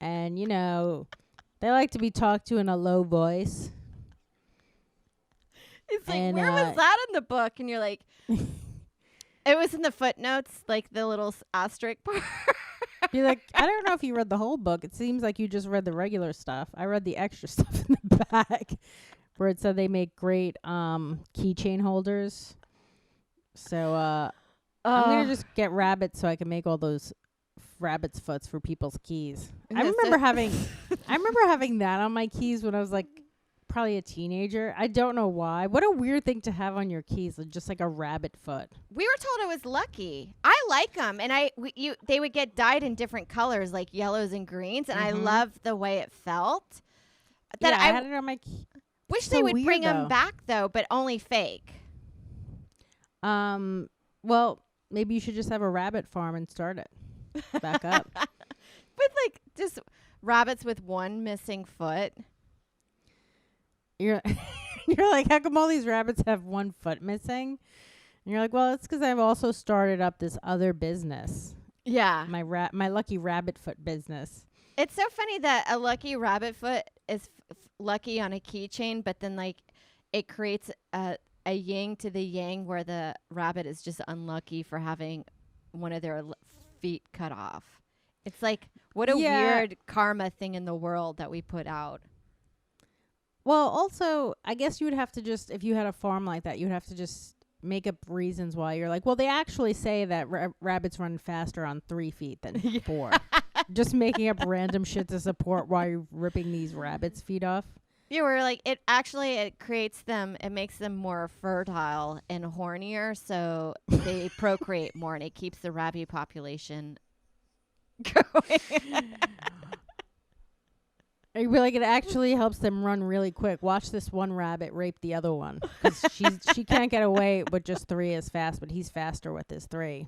And, you know, they like to be talked to in a low voice. It's like, And, where was that in the book? And you're like, it was in the footnotes, like the little asterisk part. You're like, I don't know if you read the whole book. It seems like you just read the regular stuff. I read the extra stuff in the back where it said they make great keychain holders. So I'm going to just get rabbits so I can make all those rabbit's foots for people's keys. I remember having that on my keys when I was like probably a teenager. I don't know why. What a weird thing to have on your keys, just like a rabbit foot. We were told it was lucky. I like them, and they would get dyed in different colors, like yellows and greens, and I loved the way it felt. That Yeah, I had it on my key. Wish so they would weird, bring them though. back though, but only fake. Well, maybe you should just have a rabbit farm and start it back up. With like just rabbits with one missing foot. You're like, how come all these rabbits have one foot missing? And you're like, well, it's because I've also started up this other business, Yeah. my lucky rabbit foot business. It's so funny that a lucky rabbit foot is lucky on a keychain, but then like it creates a yin to the yang where the rabbit is just unlucky for having one of their feet cut off. It's like, what a weird karma thing in the world that we put out. Well, also, I guess you would have to just, if you had a farm like that, you would have to just make up reasons why you're like, well, they actually say that rabbits run faster on 3 feet than 4. Just making up random shit to support why you're ripping these rabbits' feet off. Yeah, we're like, it creates them, it makes them more fertile and hornier, so they procreate more, and it keeps the rabbit population going. You'd be like, it actually helps them run really quick. Watch this one rabbit rape the other one. Because she can't get away with just 3 as fast, but he's faster with his 3.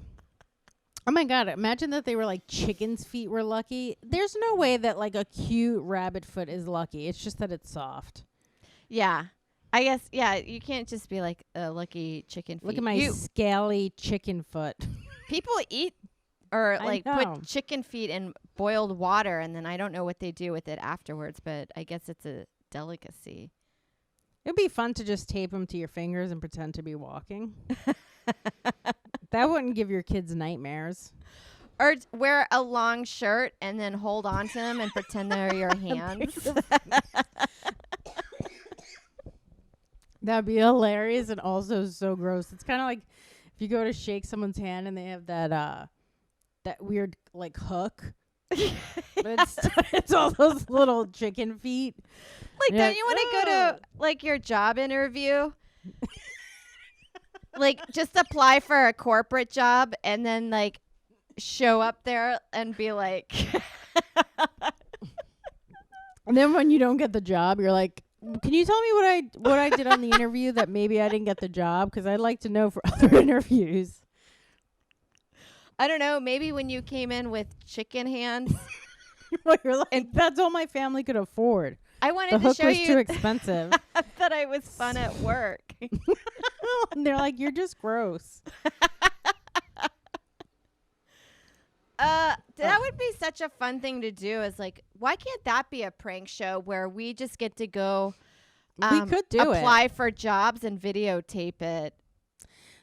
Oh my God, imagine that they were like chickens' feet were lucky. There's no way that like a cute rabbit foot is lucky. It's just that it's soft. Yeah. I guess, yeah, you can't just be like a lucky chicken feet. Look at my scaly chicken foot. People eat or I like know. put chicken feet in boiled water, and then I don't know what they do with it afterwards, but I guess it's a delicacy. It'd be fun to just tape them to your fingers and pretend to be walking. That wouldn't give your kids nightmares. Or wear a long shirt and then hold on to them and pretend they're your hands. That'd be hilarious and also so gross. It's kind of like if you go to shake someone's hand and they have that weird like hook. But it's all those little chicken feet. Like, don't you want to go to like your job interview? Like, just apply for a corporate job and then like show up there and be like And then when you don't get the job, you're like, Can you tell me what I did on the interview that maybe I didn't get the job? Because I'd like to know for other interviews. I don't know. Maybe when you came in with chicken hands. Well, you're like, that's all my family could afford. I The wanted to hook show was you too expensive. that I was fun at work. And they're like, you're just gross. That would be such a fun thing to do. Is like, why can't that be a prank show where we just get to go We could do apply for jobs and videotape it?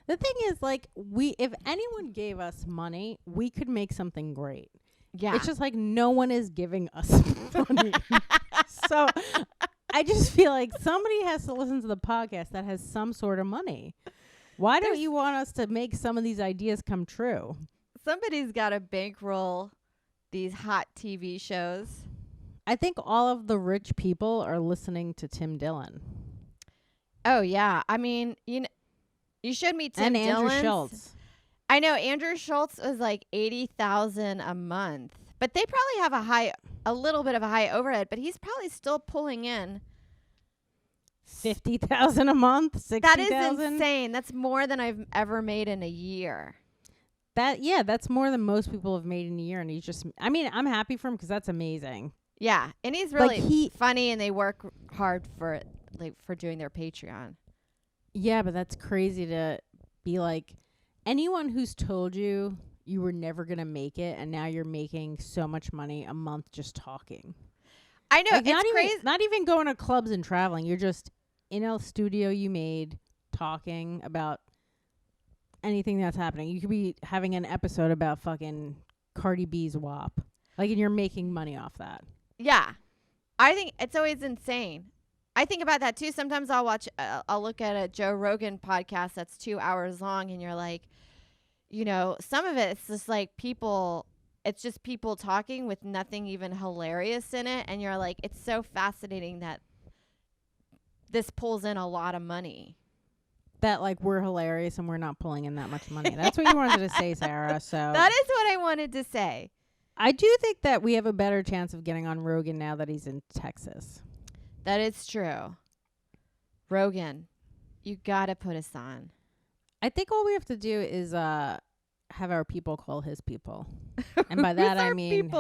The thing is, like, if anyone gave us money, we could make something great. Yeah. It's just like no one is giving us money. So I just feel like somebody has to listen to the podcast that has some sort of money. Why don't you want us to make some of these ideas come true? Somebody's got to bankroll these hot TV shows. I think all of the rich people are listening to Tim Dillon. Oh, yeah. I mean, you showed me Tim and Andrew Dillon's. Schultz. I know Andrew Schultz was like $80,000 a month, but they probably have a little bit of a high overhead, but he's probably still pulling in $50,000 a month, $60,000. That is insane. That's more than I've ever made in a year. That's more than most people have made in a year, and I'm happy for him because that's amazing. Yeah, and he's really funny, and they work hard for it, like for doing their Patreon. Yeah, but that's crazy to be like, anyone who's told you you were never going to make it and now you're making so much money a month just talking. I know, like it's crazy. Not even going to clubs and traveling. You're just in a studio you made talking about anything that's happening. You could be having an episode about fucking Cardi B's WAP. Like, and you're making money off that. Yeah. I think it's always insane. I think about that too. Sometimes I'll look at a Joe Rogan podcast that's 2 hours long, and you're like, some of it's just like it's just people talking with nothing even hilarious in it. And you're like, it's so fascinating that this pulls in a lot of money. That like we're hilarious and we're not pulling in that much money. That's what you wanted to say, Sarah. So that is what I wanted to say. I do think that we have a better chance of getting on Rogan now that he's in Texas. That is true. Rogan, you gotta put us on. I think all we have to do is have our people call his people. And by that I mean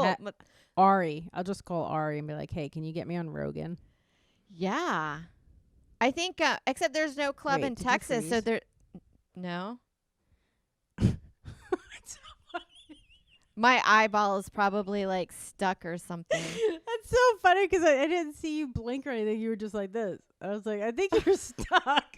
Ari. I'll just call Ari and be like, hey, can you get me on Rogan? Yeah. I think, except there's no club in Texas, so there... No? My eyeball is probably like stuck or something. That's so funny because I didn't see you blink or anything. You were just like this. I was like, I think you're stuck.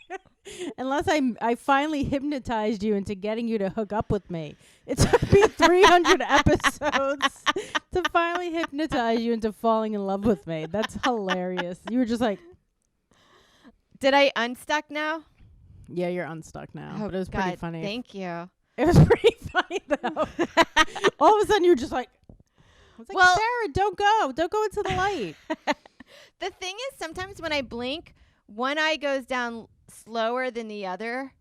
Unless I finally hypnotized you into getting you to hook up with me. It took me 300 episodes to finally hypnotize you into falling in love with me. That's hilarious. You were just like... Did I unstuck now? Yeah, you're unstuck now. Oh, but it was pretty funny. Thank you. It was pretty funny, though. All of a sudden, you're just like, I was like, well, Sarah, don't go into the light. The thing is, sometimes when I blink, one eye goes down slower than the other,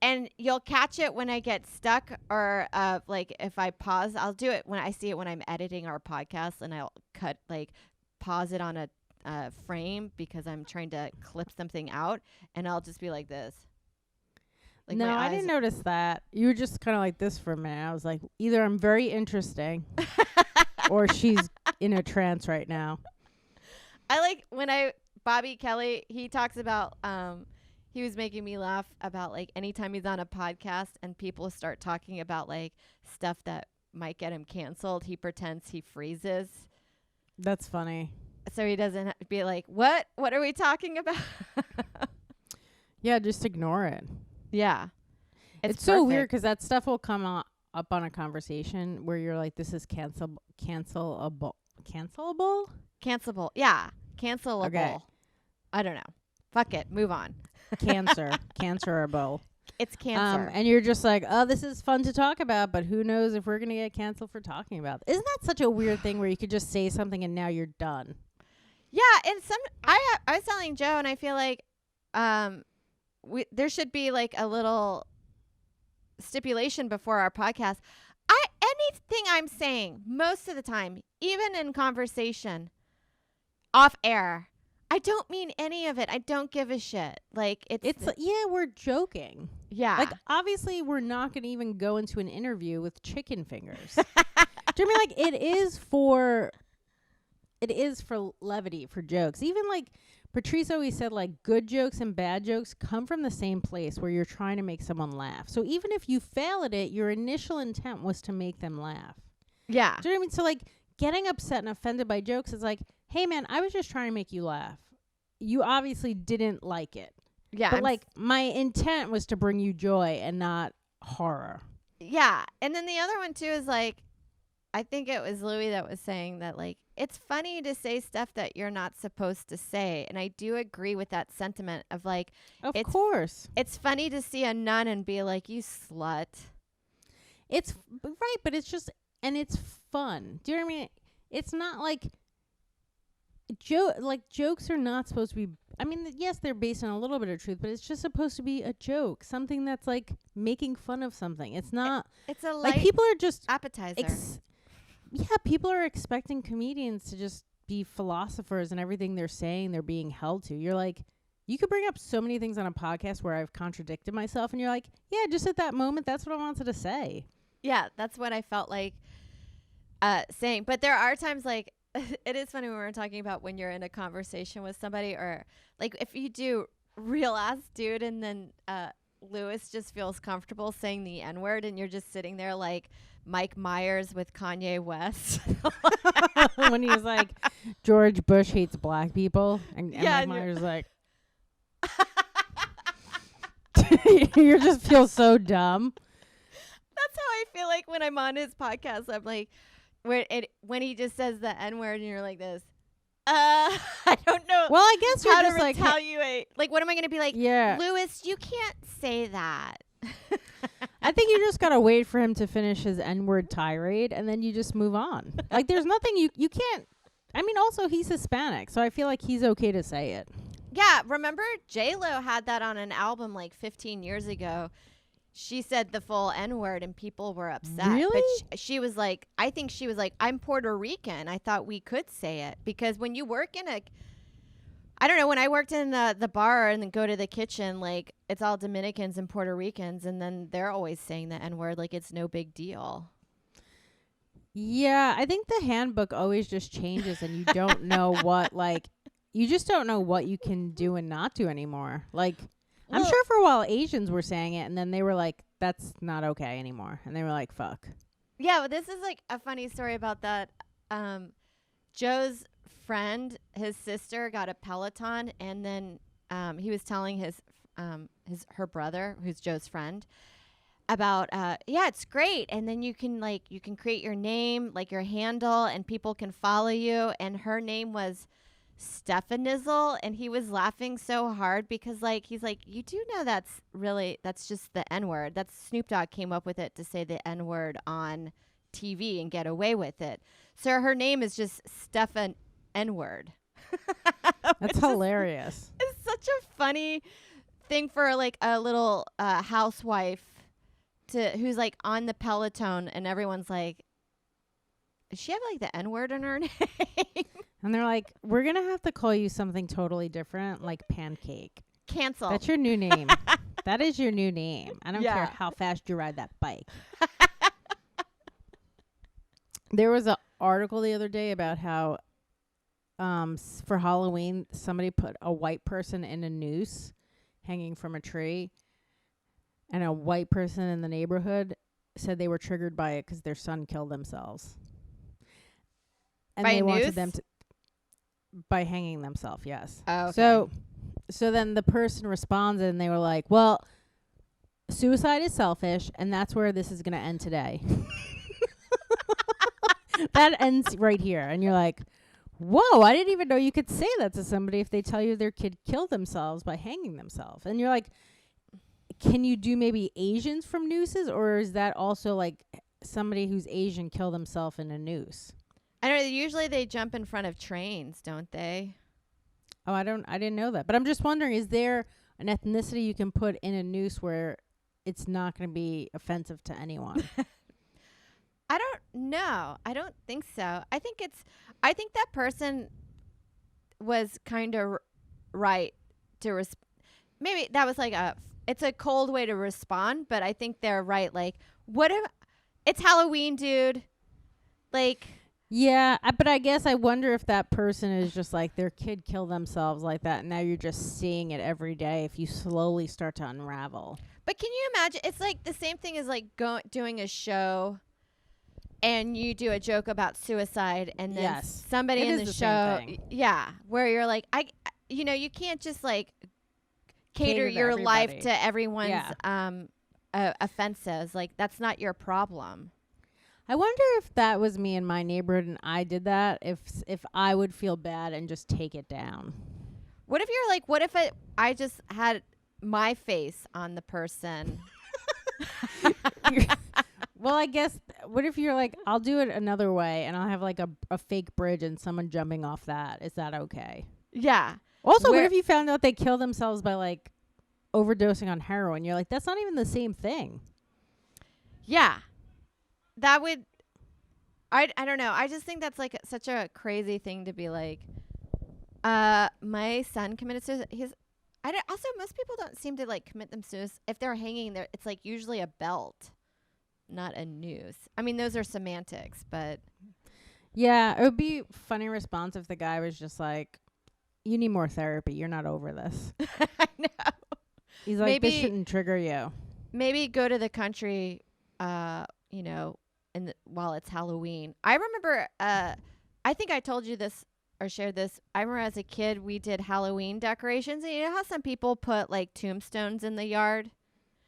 and you'll catch it when I get stuck, or like if I pause. I'll do it when I see it when I'm editing our podcast, and I'll pause it on a frame because I'm trying to clip something out, and I'll just be like this. Like no, I didn't notice that. You were just kind of like this for a minute. I was like, either I'm very interesting or she's in a trance right now. I like when Bobby Kelly, he talks about, he was making me laugh about like anytime he's on a podcast and people start talking about like stuff that might get him canceled, he pretends he freezes. That's funny. So he doesn't be like, what are we talking about? Yeah, just ignore it. Yeah. It's so weird because that stuff will come up on a conversation where you're like, this is cancelable. Cancelable? Cancelable. Yeah. Cancelable. Okay. I don't know. Fuck it. Move on. Cancerable. It's cancer. And you're just like, oh, this is fun to talk about, but who knows if we're going to get canceled for talking about it. Isn't that such a weird thing where you could just say something and now you're done? Yeah. And I was telling Joe, and I feel like there should be like a little stipulation before our podcast. Anything I'm saying most of the time, even in conversation off air, I don't mean any of it. I don't give a shit. Like It's yeah, we're joking. yeah. Like obviously we're not going to even go into an interview with chicken fingers. Do you mean like it is for levity, for jokes. Even like Patrice always said, like good jokes and bad jokes come from the same place where you're trying to make someone laugh. So even if you fail at it, your initial intent was to make them laugh. Yeah. Do you know what I mean? So like getting upset and offended by jokes is like, hey man, I was just trying to make you laugh. You obviously didn't like it. Yeah. But like my intent was to bring you joy and not horror. Yeah. And then the other one too is like, I think it was Louis that was saying that like it's funny to say stuff that you're not supposed to say. And I do agree with that sentiment of like, Of course. It's funny to see a nun and be like, you slut. It's right, but it's just, and it's fun. Do you know what I mean? It's not like jokes are not supposed to be, I mean, yes, they're based on a little bit of truth, but it's just supposed to be a joke, something that's like making fun of something. It's not, it's a like people are just appetizer. Yeah, people are expecting comedians to just be philosophers and everything they're saying they're being held to. You're like, you could bring up so many things on a podcast where I've contradicted myself and you're like, yeah, just at that moment, that's what I wanted to say. Yeah, that's what I felt like saying. But there are times like, it is funny when we're talking about when you're in a conversation with somebody, or like if you do real ass dude and then Lewis just feels comfortable saying the N-word and you're just sitting there like Mike Myers with Kanye West. When he was like, George Bush hates black people. And Yeah, Mike Myers like, you just feel so dumb. That's how I feel like when I'm on his podcast. I'm like, when he just says the N-word and you're like this, I don't know. Well, I guess you're how just to like, retaliate. Like, what am I going to be like? yeah. Lewis, you can't say that. I think you just gotta wait for him to finish his N-word tirade, and then you just move on. Like, there's nothing you can't. I mean, also he's Hispanic, so I feel like he's okay to say it. Yeah, remember J-Lo had that on an album like 15 years ago. She said the full N-word and people were upset. Really? But she was like, I think she was like, I'm Puerto Rican. I thought we could say it because when you work in a, I don't know, when I worked in the bar and then go to the kitchen, like it's all Dominicans and Puerto Ricans, and then they're always saying the N-word like it's no big deal. Yeah, I think the handbook always just changes, and you don't know what, like, you just don't know what you can do and not do anymore. Like, I'm sure for a while Asians were saying it, and then they were like, that's not okay anymore. And they were like, fuck. Yeah, but this is like a funny story about that. Joe's friend, his sister got a Peloton, and then he was telling her brother, who's Joe's friend, about yeah, it's great, and then you can create your name, like your handle, and people can follow you. And her name was Stephanizzle, and he was laughing so hard because like he's like, you do know that's just the N-word. That's Snoop Dogg came up with it to say the N-word on TV and get away with it. So her name is just Stefan N-word. That's hilarious. It's such a funny thing for like a little housewife who's like on the Peloton, and everyone's like, does she have like the N-word in her name? And they're like, we're going to have to call you something totally different, like Pancake. Cancel. That's your new name. That is your new name. I don't care how fast you ride that bike. There was an article the other day about how for Halloween, somebody put a white person in a noose hanging from a tree. And a white person in the neighborhood said they were triggered by it because their son killed themselves. And by they wanted noose? them to by hanging themselves, yes. Oh, okay. So then the person responded and they were like, well, suicide is selfish, and that's where this is going to end today. That ends right here. And you're like, whoa, I didn't even know you could say that to somebody if they tell you their kid killed themselves by hanging themselves. And you're like, can you do maybe Asians from nooses, or is that also like somebody who's Asian kill themselves in a noose? I don't know. Usually they jump in front of trains, don't they? Oh, I didn't know that. But I'm just wondering, is there an ethnicity you can put in a noose where it's not going to be offensive to anyone? I don't know. I don't think so. I think that person was kind of right to maybe that was like it's a cold way to respond, but I think they're right. Like, what if it's Halloween, dude? Like, Yeah, but I guess I wonder if that person is just like their kid killed themselves like that, and now you're just seeing it every day if you slowly start to unravel. but can you imagine? It's like the same thing as like doing a show and you do a joke about suicide and then Yes. somebody It in is the the show, same thing. yeah, where you're like, you can't just like cater to your life everybody. to everyone's Yeah. offenses. Like, that's not your problem. I wonder if that was me in my neighborhood and I did that, if I would feel bad and just take it down. What if you're like, what if I just had my face on the person? Well, I guess, what if you're like, I'll do it another way and I'll have like a fake bridge and someone jumping off that. Is that okay? Yeah. Also, what if you found out they kill themselves by like overdosing on heroin? You're like, that's not even the same thing. Yeah. That would, I don't know. I just think that's like such a crazy thing to be like, my son committed suicide. Also, most people don't seem to like commit them suicide. If they're hanging there, it's like usually a belt, not a noose. I mean, those are semantics, but Yeah, it would be funny response if the guy was just like, you need more therapy. You're not over this. I know. He's like, this shouldn't trigger you. Maybe go to the country, while it's Halloween. I remember, I think I told you this or shared this. I remember as a kid, we did Halloween decorations. And you know how some people put like tombstones in the yard?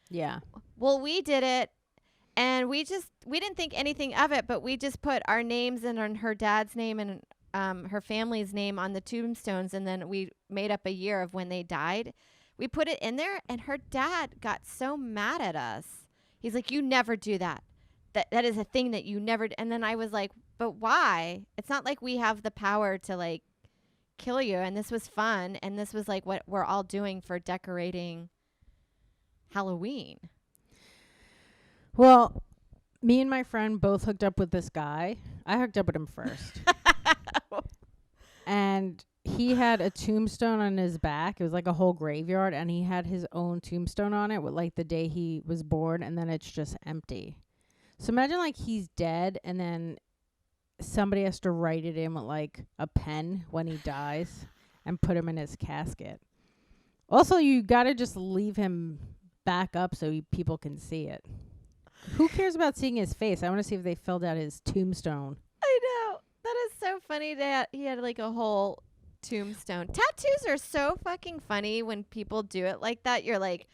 Yeah. Well, we did it. And we didn't think anything of it, but we just put our names and on her dad's name and her family's name on the tombstones. And then we made up a year of when they died. We put it in there, and her dad got so mad at us. He's like, you never do that. That is a thing that you never do. And then I was like, but why? It's not like we have the power to like kill you. And this was fun. And this was like what we're all doing for decorating Halloween. Well, me and my friend both hooked up with this guy. I hooked up with him first. And he had a tombstone on his back. It was like a whole graveyard, and he had his own tombstone on it with like the day he was born, and then it's just empty. So imagine like he's dead, and then somebody has to write it in with like a pen when he dies and put him in his casket. Also, you got to just leave him back up so people can see it. Who cares about seeing his face? I want to see if they filled out his tombstone. I know. That is so funny that he had like a whole tombstone. Tattoos are so fucking funny when people do it like that. You're like,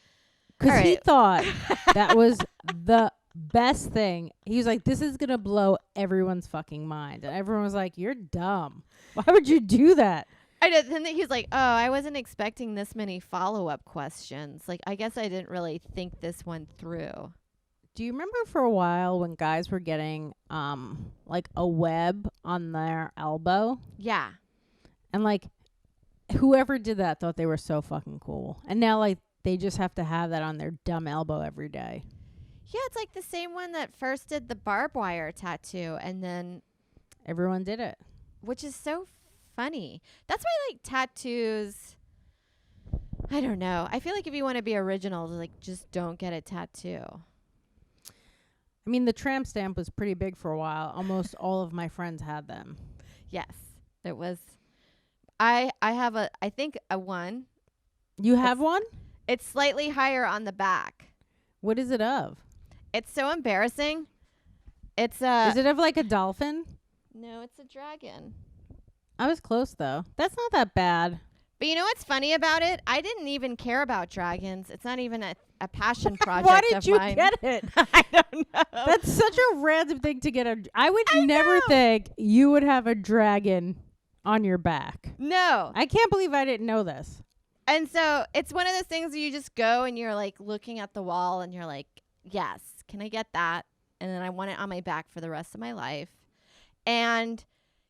because he thought that was the best thing. He was like, this is going to blow everyone's fucking mind. And everyone was like, you're dumb. Why would you do that? I know. Then he's like, oh, I wasn't expecting this many follow-up questions. Like, I guess I didn't really think this one through. Do you remember for a while when guys were getting like a web on their elbow? Yeah. And like whoever did that thought they were so fucking cool. And now like they just have to have that on their dumb elbow every day. Yeah, it's like the same one that first did the barbed wire tattoo and then everyone did it. Which is so funny. That's why like tattoos, I don't know. I feel like if you want to be original, like just don't get a tattoo. I mean, the tramp stamp was pretty big for a while. Almost all of my friends had them. Yes, it was. I have I think a one. You have one? It's slightly higher on the back. What is it of? It's so embarrassing. It's Is it of like a dolphin? No, it's a dragon. I was close though. That's not that bad. But you know what's funny about it? I didn't even care about dragons. It's not even a passion project Why did of you mine. get it? I don't know. That's such a random thing to get. I would never think you would have a dragon on your back. No. I can't believe I didn't know this. And so it's one of those things where you just go and you're like looking at the wall and you're like, yes, can I get that? And then I want it on my back for the rest of my life. And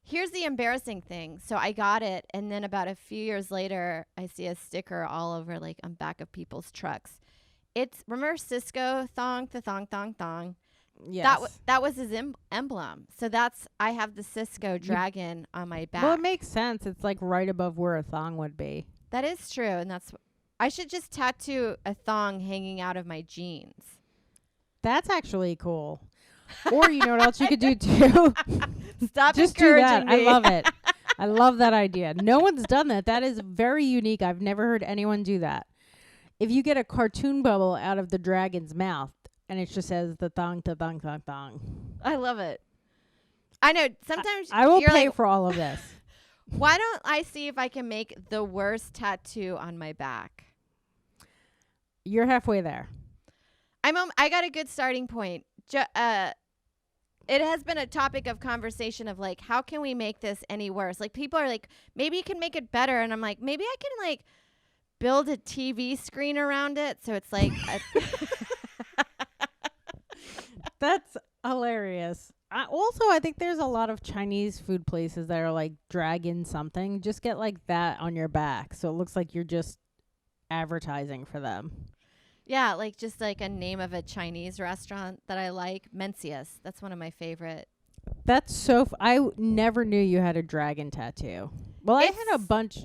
here's the embarrassing thing. So I got it. And then about a few years later, I see a sticker all over like on back of people's trucks. It's, remember Cisco thong, the thong, thong, thong. Yes. that was his emblem. So I have the Cisco dragon on my back. Well, it makes sense. It's like right above where a thong would be. That is true, and I should just tattoo a thong hanging out of my jeans. That's actually cool. Or you know what else you could do too? Stop Just do that. encouraging me. I love it. I love that idea. No one's done that. That is very unique. I've never heard anyone do that. If you get a cartoon bubble out of the dragon's mouth and it just says the thong to thong thong thong. I love it. I know. Sometimes I will you're pay like, for all of this. why don't I see if I can make the worst tattoo on my back? You're halfway there. I got a good starting point. It has been a topic of conversation of like, how can we make this any worse? Like people are like, maybe you can make it better. And I'm like, maybe I can like build a TV screen around it. So it's like, That's hilarious. I think there's a lot of Chinese food places that are like dragon something. Just get like that on your back. So it looks like you're just advertising for them. yeah, like just like a name of a Chinese restaurant that I like. Mencius. That's one of my favorite. That's so. I never knew you had a dragon tattoo. Well, I had a bunch.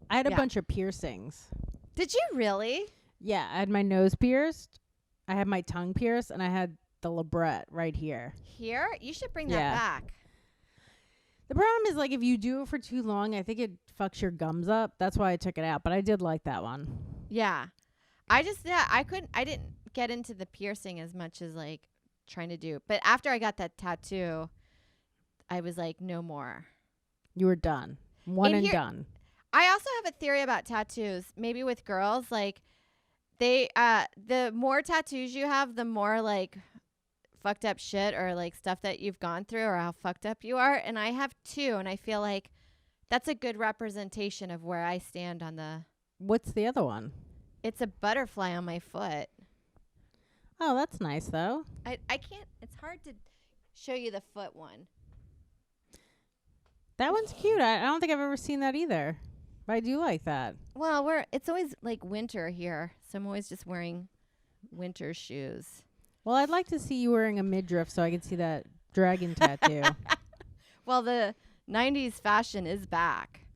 I had a bunch of piercings. Did you really? Yeah, I had my nose pierced. I had my tongue pierced, and I had the labret right here. Here? You should bring that back. The problem is, like, if you do it for too long, I think it fucks your gums up. That's why I took it out. But I did like that one. Yeah. I didn't get into the piercing as much as, like, trying to do. But after I got that tattoo, I was like, no more. You were done. One and done. I also have a theory about tattoos. Maybe with girls, like, the more tattoos you have, the more, like, fucked up shit or like stuff that you've gone through or how fucked up you are. And I have 2, and I feel like that's a good representation of where I stand on the. What's the other one? It's a butterfly on my foot. Oh, that's nice though. I can't. It's hard to show you the foot one. That one's cute. I don't think I've ever seen that either. But I do like that. Well, it's always like winter here, so I'm always just wearing winter shoes. Well, I'd like to see you wearing a midriff so I could see that dragon tattoo. Well, the 90s fashion is back.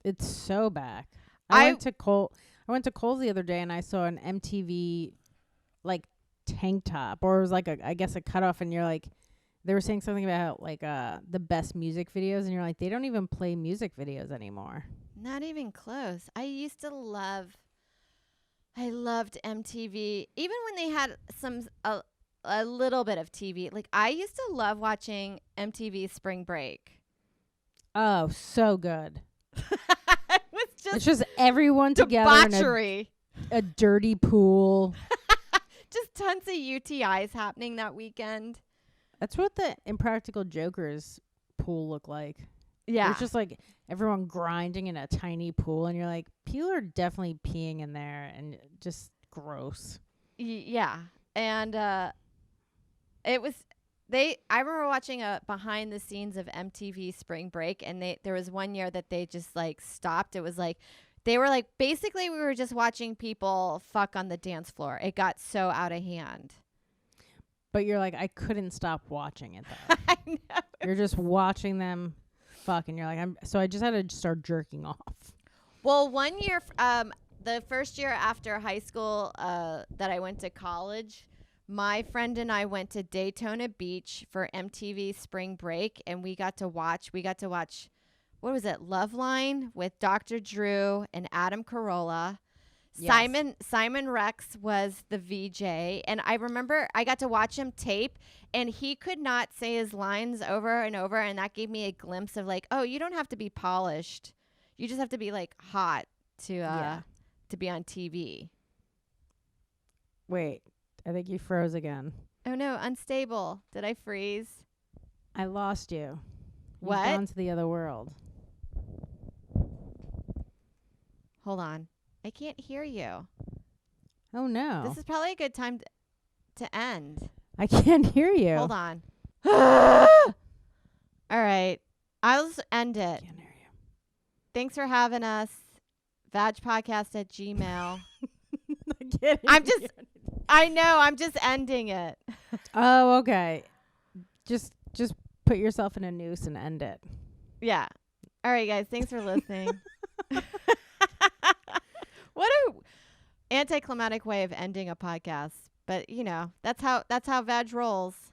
It's so back. I went to Kohl's the other day and I saw an MTV like tank top, or it was like I guess a cutoff, and you're like, they were saying something about like the best music videos, and you're like, they don't even play music videos anymore. Not even close. I loved MTV. Even when they had a little bit of TV. Like, I used to love watching MTV Spring Break. Oh, so good. It's just everyone together in a dirty pool. Just tons of UTIs happening that weekend. That's what the Impractical Jokers pool looked like. Yeah. It's just like everyone grinding in a tiny pool, and you're like, people are definitely peeing in there, and just gross. Yeah. And it was I remember watching a behind the scenes of MTV Spring Break, and there was one year that they just like stopped. It was like they were like, basically we were just watching people fuck on the dance floor. It got so out of hand. But you're like, I couldn't stop watching it though. I know. You're just watching them fuck, and you're like, so I just had to start jerking off. Well, one year, the first year after high school that I went to college, my friend and I went to Daytona Beach for MTV Spring Break, and we got to watch, what was it, Loveline with Dr. Drew and Adam Carolla. Yes. Simon Rex was the VJ, and I remember I got to watch him tape, and he could not say his lines over and over, and that gave me a glimpse of like, oh, you don't have to be polished. You just have to be like hot to be on TV. Wait, I think you froze again. Oh no, unstable. Did I freeze? I lost you. What? You've gone to the other world. Hold on. I can't hear you. Oh no. This is probably a good time to end. I can't hear you. Hold on. All right. I'll just end it. I can't hear you. Thanks for having us. VadgePodcast@gmail. I know. I'm just ending it. Oh, okay. Just put yourself in a noose and end it. Yeah. All right, guys. Thanks for listening. What a anticlimactic way of ending a podcast. But that's how Vadge rolls.